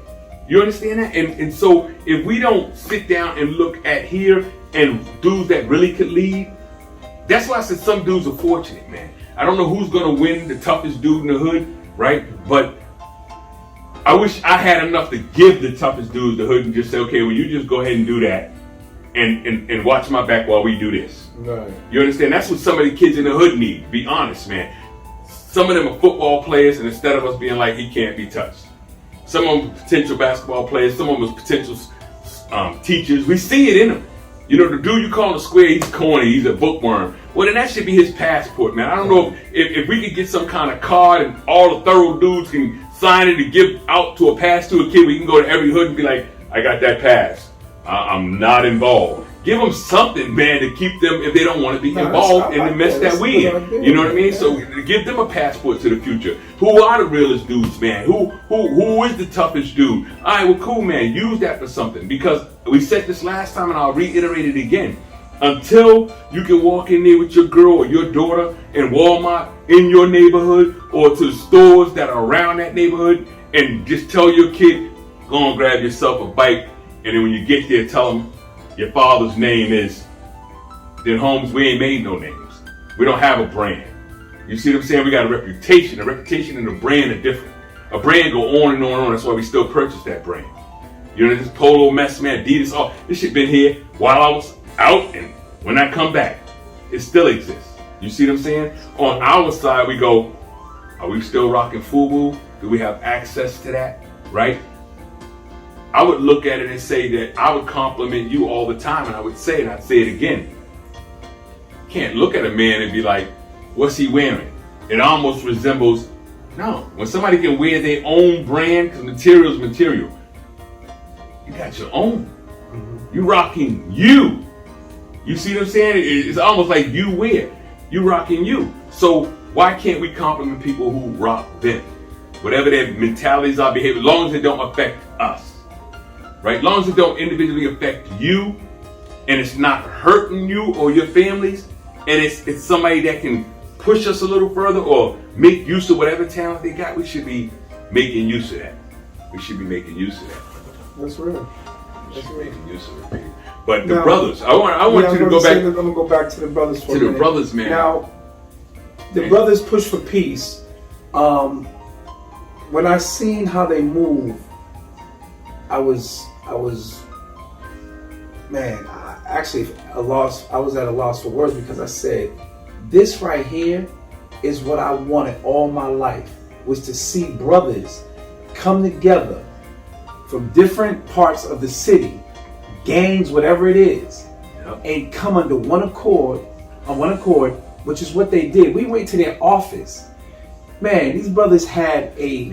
You understand that? And so if we don't sit down and look at here and dudes that really could lead, that's why I said some dudes are fortunate, man. I don't know who's going to win the toughest dude in the hood, right? But I wish I had enough to give the toughest dudes the hood and just say, okay, well, you just go ahead and do that and watch my back while we do this. Right. You understand? That's what some of the kids in the hood need, be honest, man. Some of them are football players, and instead of us being like, he can't be touched. Some of them are potential basketball players. Some of them are potential teachers. We see it in them. You know, the dude you call the square, he's corny, he's a bookworm. Well, then that should be his passport, man. I don't know if we could get some kind of card and all the thorough dudes can sign it and give out to a pass to a kid. We can go to every hood and be like, I got that pass. I'm not involved. Give them something, man, to keep them if they don't want to be involved in the mess that we in. You know what I mean? So give them a passport to the future. Who are the realest dudes, man? Who is the toughest dude? All right, well, cool, man. Use that for something, because we said this last time, and I'll reiterate it again. Until you can walk in there with your girl or your daughter in Walmart in your neighborhood, or to the stores that are around that neighborhood, and just tell your kid, go and grab yourself a bike, and then when you get there, tell them your father's name is, then Holmes, we ain't made no names. We don't have a brand. You see what I'm saying? We got a reputation. A reputation and a brand are different. A brand go on and on and on. That's why we still purchase that brand. You know, this Polo mess, man, Adidas, all this shit been here while I was out, and when I come back, it still exists. You see what I'm saying? On our side, we go, are we still rocking FUBU? Do we have access to that? Right? I would look at it and say that I would compliment you all the time, and I would say, and I'd say it again. Can't look at a man and be like, what's he wearing? It almost resembles, no. When somebody can wear their own brand, because material is material, you got your own. You rocking you. You see what I'm saying? It's almost like you wear. You rocking you. So why can't we compliment people who rock them? Whatever their mentalities are, behavior, as long as it don't affect us. Right? As long as it don't individually affect you, and it's not hurting you or your families, and it's somebody that can push us a little further or make use of whatever talent they got, we should be making use of that. We should be making use of that. That's real. We should be making use of it, baby. But the brothers, I want you to go back. I'm gonna go back to the brothers for a minute. The brothers, man. Now, the brothers push for peace. When I seen how they move, I was, man, I was at a loss for words, because I said, this right here is what I wanted all my life, was to see brothers come together from different parts of the city, gangs, whatever it is, and come under one accord, which is what they did. We went to their office. Man, these brothers had a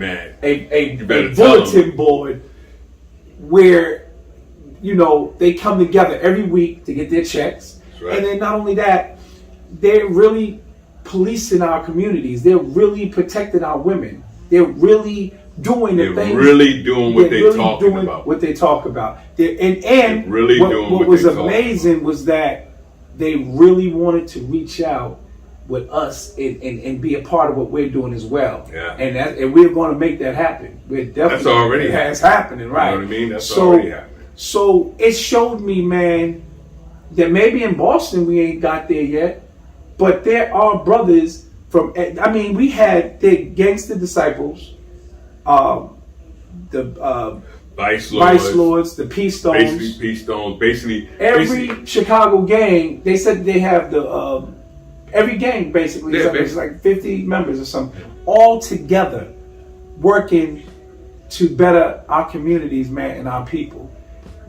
bulletin board where, you know, they come together every week to get their checks. Right. And then not only that, they're really policing our communities. They're really protecting our women. They're really doing the things. They're really doing what they're talking about. What they talk about. And really what was amazing was that they really wanted to reach out with us and be a part of what we're doing as well. Yeah. And we're going to make that happen. We're definitely. That's already happening, right? You know what I mean? That's already happening. So it showed me, man, that maybe in Boston we ain't got there yet, but there are brothers from. I mean, we had the Gangsta Disciples, the Vice Lords, the Peace Stones. Basically, every Chicago gang. They said they have the every gang basically. It's like 50 members or something, all together, working to better our communities, man, and our people.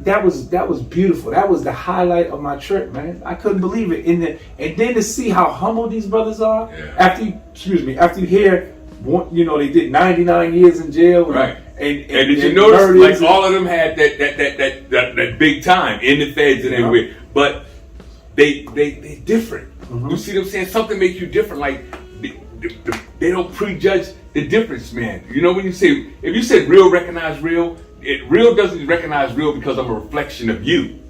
That was beautiful. That was the highlight of my trip, man. I couldn't believe it. And then to see how humble these brothers are. Yeah. After you hear, you know, they did 99 years in jail. Right. And did you notice, like, all of them had that big time in the feds and everywhere, but they different. Mm-hmm. You see what I'm saying? Something makes you different. Like they don't prejudge the difference, man. You know, when you say, if you said real recognize real. Real doesn't recognize real because I'm a reflection of you.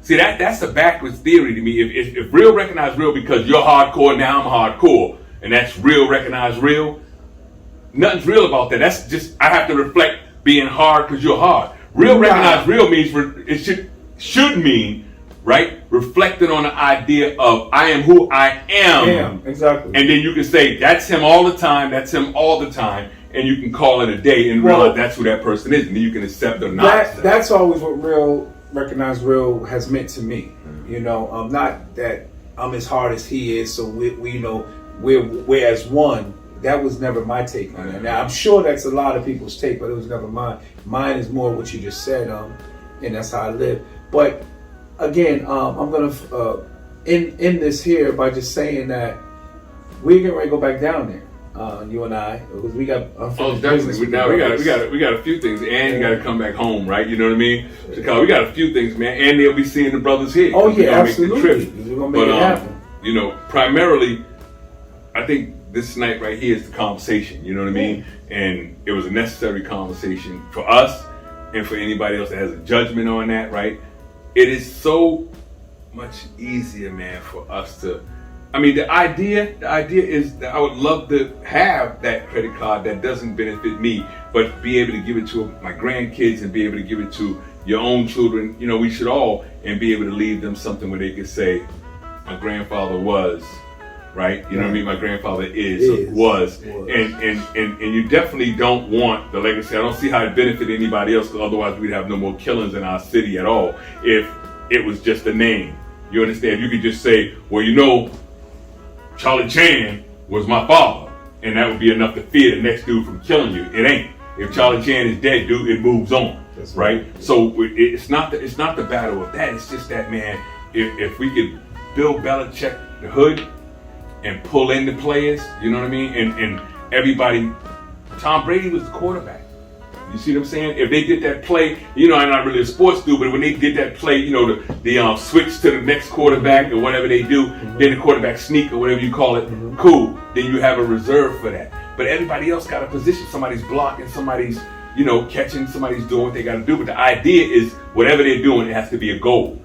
See, that's a backwards theory to me. If real recognize real because you're hardcore, now I'm hardcore, and that's real recognize real, nothing's real about that. That's just, I have to reflect being hard because you're hard. Real recognize real means, it should mean, right, reflecting on the idea of I am who I am. Exactly. And then you can say, that's him all the time, that's him all the time. And you can call it a day and realize that's who that person is, and then you can accept or not. That's always what real recognize real has meant to me. Mm-hmm. You know, not that I'm as hard as he is, so we you know we're as one. That was never my take on it. Now I'm sure that's a lot of people's take, but it was never mine. Mine is more what you just said. and that's how I live. But again, I'm gonna end this here by just saying that we're getting ready to go back down there. You and I, because we got definitely. We got a few things, and you got to come back home, right? You know what I mean? Chicago, we got a few things, man, and they'll be seeing the brothers here. Oh yeah, absolutely. We're gonna make it happen. You know, primarily, I think this night right here is the conversation. You know what I mean? And it was a necessary conversation for us, and for anybody else that has a judgment on that, right? It is so much easier, man, for us to. I mean, the idea is that I would love to have that credit card that doesn't benefit me, but be able to give it to my grandkids and be able to give it to your own children. You know, we should all, and be able to leave them something where they could say, my grandfather was, right? You know what I mean? My grandfather was. And you definitely don't want the legacy. I don't see how it benefit anybody else, because otherwise we'd have no more killings in our city at all if it was just a name. You understand? You could just say, well, you know, Charlie Chan was my father, and that would be enough to fear the next dude from killing you. It ain't. If Charlie Chan is dead, dude, it moves on. That's right. So it's not the battle of that. It's just that, man. If we could Bill Belichick the hood and pull in the players, you know what I mean, and everybody. Tom Brady was the quarterback. You see what I'm saying? If they did that play, you know, I'm not really a sports dude, but when they did that play, you know, the switch to the next quarterback or whatever they do, then the quarterback sneak or whatever you call it, cool. Then you have a reserve for that. But everybody else got a position. Somebody's blocking, somebody's, you know, catching, somebody's doing what they got to do. But the idea is whatever they're doing, it has to be a goal.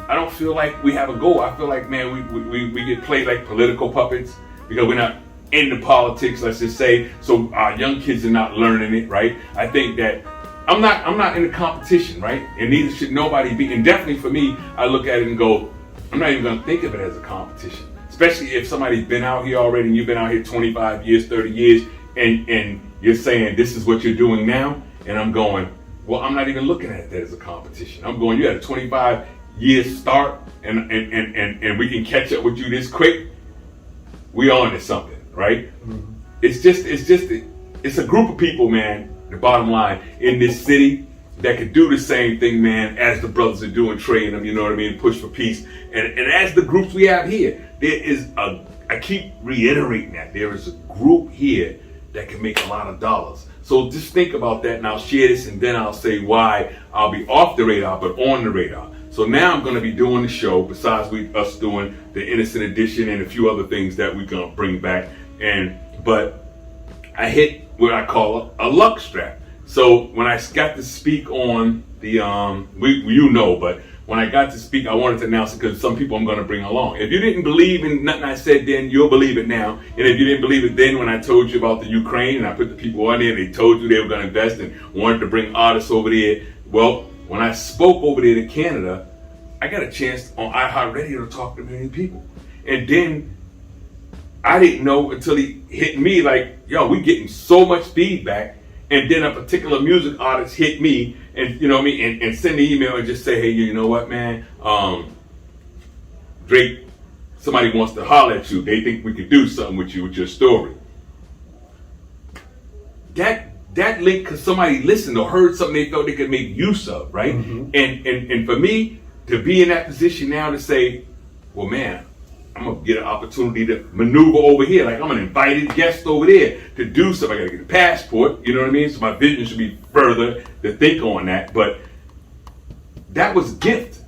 I don't feel like we have a goal. I feel like, man, we get played like political puppets because we're not into politics, let's just say, so our young kids are not learning it, right? I think that I'm not in a competition, right? And neither should nobody be. And definitely for me, I look at it and go, I'm not even gonna think of it as a competition. Especially if somebody's been out here already and you've been out here 25 years, 30 years, and you're saying this is what you're doing now, and I'm going, well, I'm not even looking at that as a competition. I'm going, you had a 25 year start and we can catch up with you this quick. We on to something. Right? Mm-hmm. It's a group of people, man, the bottom line, in this city that could do the same thing, man, as the brothers are doing, training them, you know what I mean, push for peace. And as the groups we have here, I keep reiterating that, there is a group here that can make a lot of dollars. So just think about that, and I'll share this, and then I'll say why I'll be off the radar, but on the radar. So now I'm going to be doing the show, besides us doing the Innocent Edition and a few other things that we're going to bring back. But I hit what I call a luck strap. So when I got to speak on the, but when I got to speak, I wanted to announce it because some people I'm going to bring along. If you didn't believe in nothing I said then, you'll believe it now. And if you didn't believe it then when I told you about the Ukraine and I put the people on there, they told you they were going to invest and wanted to bring artists over there. Well, when I spoke over there to Canada, I got a chance on iHeartRadio to talk to many people. And then I didn't know until he hit me like, yo, we getting so much feedback. And then a particular music artist hit me and, you know what I mean, and send the email and just say, hey, you know what, man, Drake, somebody wants to holler at you. They think we could do something with you, with your story. That link, because somebody listened or heard something they thought they could make use of, right? Mm-hmm. And for me to be in that position now to say, well, man, I'm going to get an opportunity to maneuver over here. Like, I'm an invited guest over there to do something. I got to get a passport, you know what I mean? So my vision should be further to think on that. But that was a gift.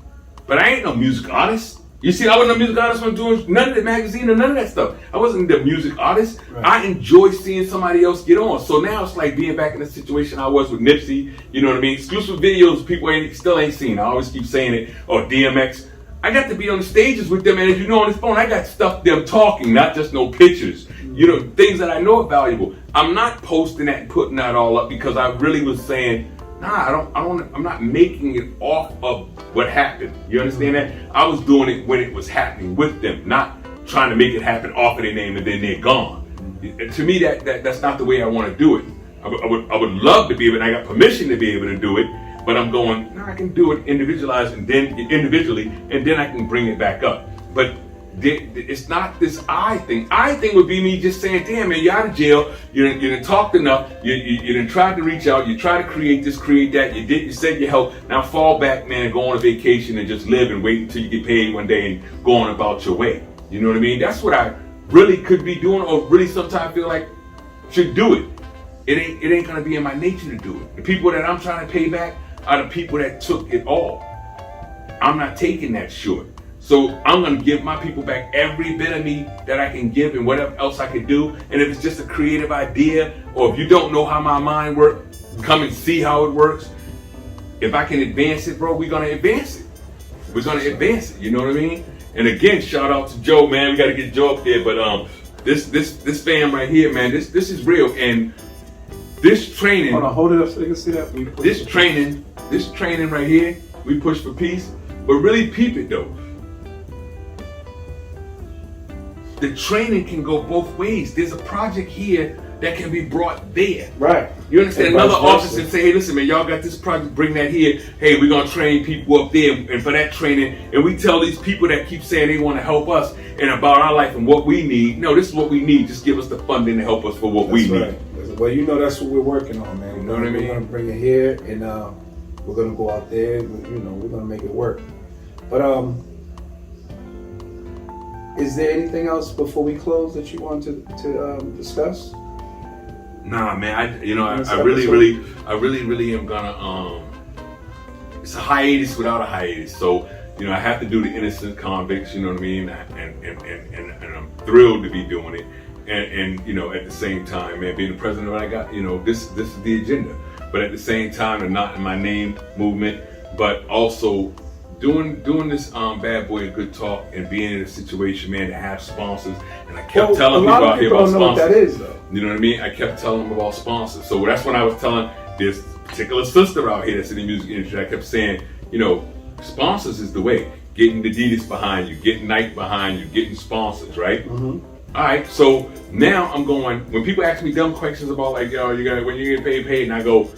But I ain't no music artist. You see, I wasn't a music artist when I was doing none of the magazine or none of that stuff. I wasn't the music artist. Right. I enjoy seeing somebody else get on. So now it's like being back in the situation I was with Nipsey. You know what I mean? Exclusive videos people still ain't seen. I always keep saying it. Or DMX. I got to be on the stages with them, and as you know on this phone, I got stuff them talking, not just no pictures. You know, things that I know are valuable. I'm not posting that and putting that all up because I really was saying, nah, I'm not making it off of what happened. You understand that? I was doing it when it was happening with them, not trying to make it happen off of their name and then they're gone. To me, that's not the way I want to do it. I would love to be able, and I got permission to be able to do it. But I'm going, I can do it individually, and then I can bring it back up. But It's not this I thing. I thing would be me just saying, damn man, you're out of jail. You done talked enough. You done tried to reach out. You tried to create this, create that. You said your help. Now fall back, man, and go on a vacation and just live and wait until you get paid one day and go on about your way. You know what I mean? That's what I really could be doing, or really sometimes feel like should do it. It ain't gonna be in my nature to do it. The people that I'm trying to pay back are the people that took it all. I'm not taking that short. So I'm going to give my people back every bit of me that I can give and whatever else I can do. And if it's just a creative idea, or if you don't know how my mind works, come and see how it works. If I can advance it, bro, we're going to advance it. We're going to advance it. You know what I mean? And again, shout out to Joe, man. We got to get Joe up there. But this fam right here, man, this is real. And this training. Hold on, hold it up so they can see that. This training right here, we push for peace. But really peep it though. The training can go both ways. There's a project here that can be brought there. Right. You understand? Another office and say, hey, listen, man, y'all got this project, bring that here. Hey, we're going to train people up there and for that training. And we tell these people that keep saying they want to help us and about our life and what we need. No, this is what we need. Just give us the funding to help us for what we need. Well, you know, that's what we're working on, man. You know what I mean? We're going to bring it here and we're going to go out there. You know, we're going to make it work. But, is there anything else before we close that you want to discuss? Nah, man. I really am gonna. It's a hiatus without a hiatus. So I have to do the innocent convicts. You know what I mean? And I'm thrilled to be doing it. And at the same time, man, being the president of what I got, this is the agenda. But at the same time, and not in my name movement, but also doing this bad boy and good talk and being in a situation, man, to have sponsors. And I kept telling people out here about sponsors. What that is, though. You know what I mean? I kept telling them about sponsors. So that's when I was telling this particular sister out here that's in the music industry. I kept saying, sponsors is the way. Getting the Adidas behind you, getting Nike behind you, getting sponsors, right? Mm-hmm. All right. So now I'm going. When people ask me dumb questions about like, when you get paid, and I go,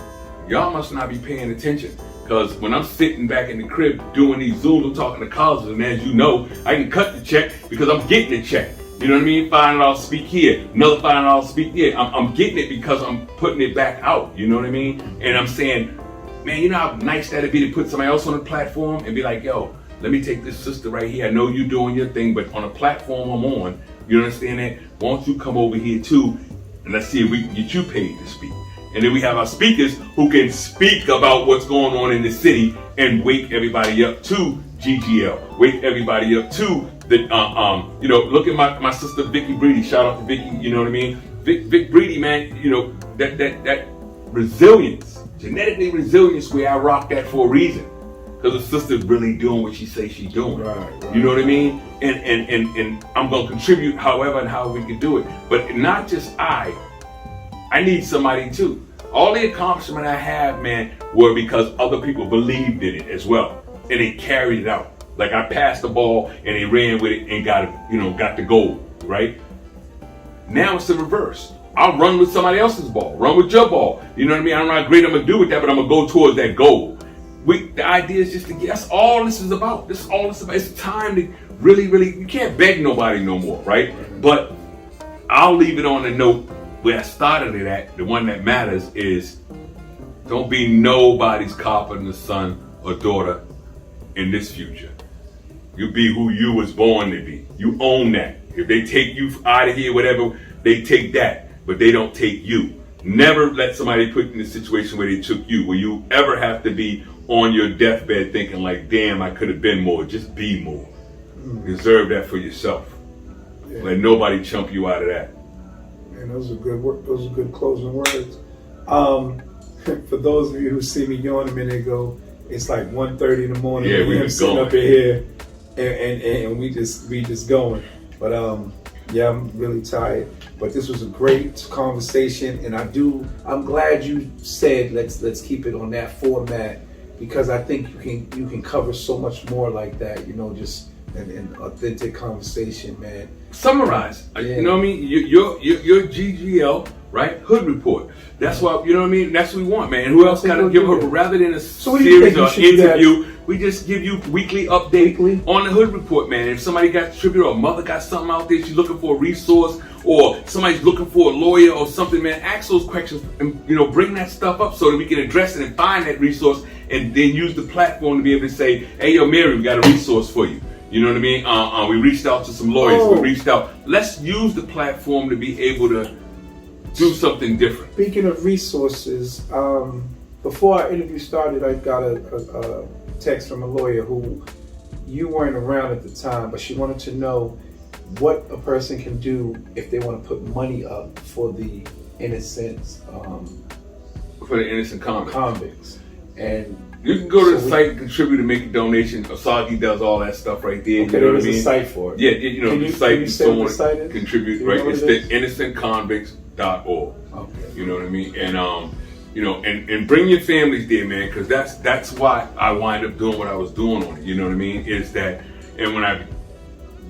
y'all must not be paying attention. Because when I'm sitting back in the crib doing these Zooms, I'm talking to colleges, and as you know, I can cut the check because I'm getting the check. You know what I mean? $5 speak here, another $5 speak there. I'm getting it because I'm putting it back out. You know what I mean? And I'm saying, man, you know how nice that'd be to put somebody else on the platform and be like, yo, let me take this sister right here. I know you doing your thing, but on a platform I'm on, you understand that? Why don't you come over here too, and let's see if we can get you paid to speak. And then we have our speakers who can speak about what's going on in the city and wake everybody up to GGL. Wake everybody up to the, look at my sister Vicky Breedy. Shout out to Vicky, you know what I mean? Vic Breedy, man, that resilience, genetically resilience, where I rock that for a reason. Because the sister's really doing what she says she's doing. Right. You know what I mean? And I'm going to contribute however and how we can do it. But not just I need somebody too. All the accomplishment I have, man, were because other people believed in it as well. And they carried it out. Like I passed the ball and they ran with it and got it, got the goal, right? Now it's the reverse. I'll run with somebody else's ball, run with your ball. You know what I mean? I don't know how great I'm gonna do with that, but I'm gonna go towards that goal. The idea is just to get, that's all this is about. This is all this is about. It's time to really, you can't beg nobody no more, right? But I'll leave it on the note where I started it at. The one that matters is don't be nobody's carpenter's son or daughter in this future. You be who you was born to be. You own that. If they take you out of here, whatever, they take that, but they don't take you. Never let somebody put you in a situation where they took you, where you ever have to be on your deathbed thinking like, damn, I could have been more. Just be more. Deserve that for yourself. Yeah. Let nobody chump you out of that. Man, those are good work. Those are good closing words. For those of you who see me yawn a minute ago, it's like 1:30 in the morning. Yeah, we just sitting up in here, and we just going. But yeah, I'm really tired. But this was a great conversation, and I'm glad you said let's keep it on that format, because I think you can cover so much more like that. Just an authentic conversation, man. Summarize. Yeah. You know what I mean? Your GGL, right? Hood report. That's what, you know what I mean? That's what we want, man. Who else got to give her, rather than a series or interview, We just give you weekly update on the Hood Report, man. If somebody got tribute or a mother got something out there, she's looking for a resource, or somebody's looking for a lawyer or something, man, ask those questions and, you know, bring that stuff up so that we can address it and find that resource, and then use the platform to be able to say, hey, yo, Mary, we got a resource for you. You know what I mean? We reached out to some lawyers. We reached out. Let's use the platform to be able to do something different. Speaking of resources, before our interview started, I got a text from a lawyer who you weren't around at the time, but she wanted to know what a person can do if they want to put money up for the innocent convicts. And you can go to the site and contribute and make a donation. Asagi does all that stuff right there. Okay, you know what I mean? There's a site for it. Yeah, you know, the site is someone contribute, right? It's the innocentconvicts.org. Okay. You know what I mean? And you know, and bring your families there, man, because that's why I wind up doing what I was doing on it. You know what I mean? Is that, and when I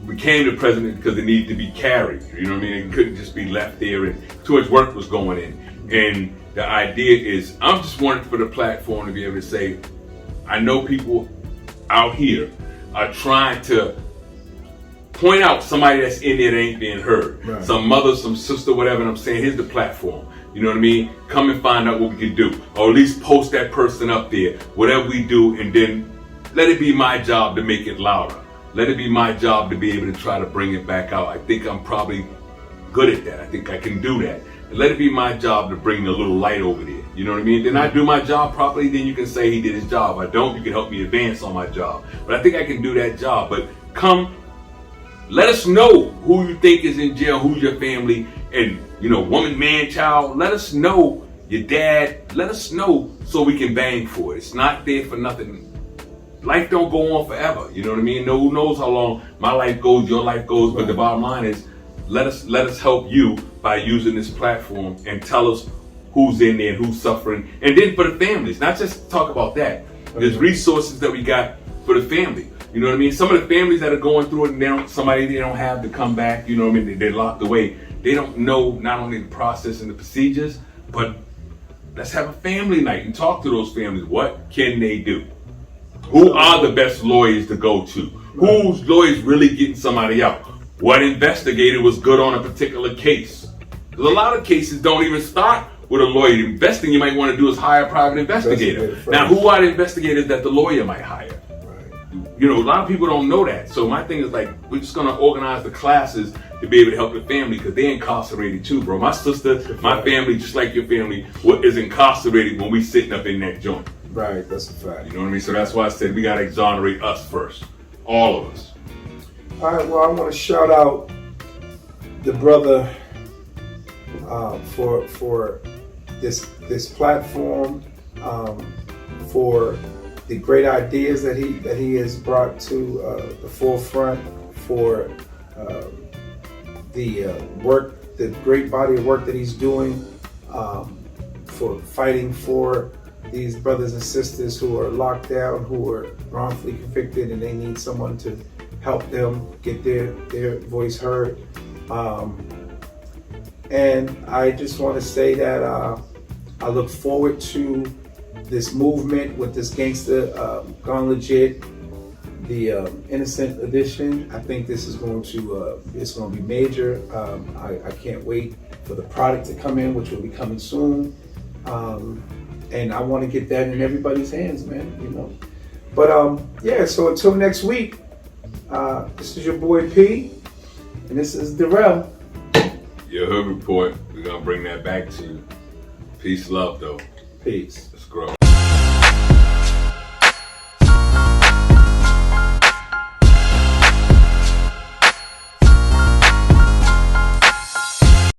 became the president, because it needed to be carried. You know what I mean? It couldn't just be left there, and too much work was going in. And the idea is, I'm just wanting for the platform to be able to say, I know people out here are trying to point out somebody that's in there that ain't being heard. Right. Some mother, some sister, whatever, and I'm saying, here's the platform. You know what I mean? Come and find out what we can do. Or at least post that person up there, whatever we do, and then let it be my job to make it louder. Let it be my job to be able to try to bring it back out. I think I'm probably good at that. I think I can do that. And let it be my job to bring the little light over there. You know what I mean? Then I do my job properly, then you can say he did his job. If I don't, you can help me advance on my job. But I think I can do that job. But come, let us know who you think is in jail, who's your family, and, you know, woman, man, child. Let us know your dad. Let us know so we can bang for it. It's not there for nothing. Life don't go on forever. You know what I mean? No, who knows how long my life goes, your life goes. But the bottom line is, let us help you by using this platform and tell us who's in there and who's suffering. And then for the families, not just talk about that. There's resources that we got for the family. You know what I mean? Some of the families that are going through it, and they don't have to come back. You know what I mean? They're locked away. They don't know not only the process and the procedures, but let's have a family night and talk to those families. What can they do? Who are the best lawyers to go to? Whose lawyers really getting somebody out? What investigator was good on a particular case? Because a lot of cases don't even start with a lawyer. The best thing you might want to do is hire a private investigator. Now, who are the investigators that the lawyer might hire? You know, a lot of people don't know that. So my thing is, like, we're just going to organize the classes to be able to help the family, because they're incarcerated too, bro. My sister, my family, just like your family, is incarcerated when we sitting up in that joint. Right, that's a fact. You know what I mean? So that's why I said we got to exonerate us first. All of us. All right, well, I want to shout out the brother for this platform, for the great ideas that he has brought to the forefront, for the work, the great body of work that he's doing, for fighting for these brothers and sisters who are locked down, who are wrongfully convicted, and they need someone to help them get their voice heard. And I just want to say that I look forward to this movement with this Gangsta Gone Legit, the Innocent Edition. I think this is going to be major. I can't wait for the product to come in, which will be coming soon. And I want to get that in everybody's hands, man. You know. But yeah. So until next week, this is your boy P, and this is Darrell. Your Hood Report. We're gonna bring that back to you. Peace, love, though. Peace. Let's grow.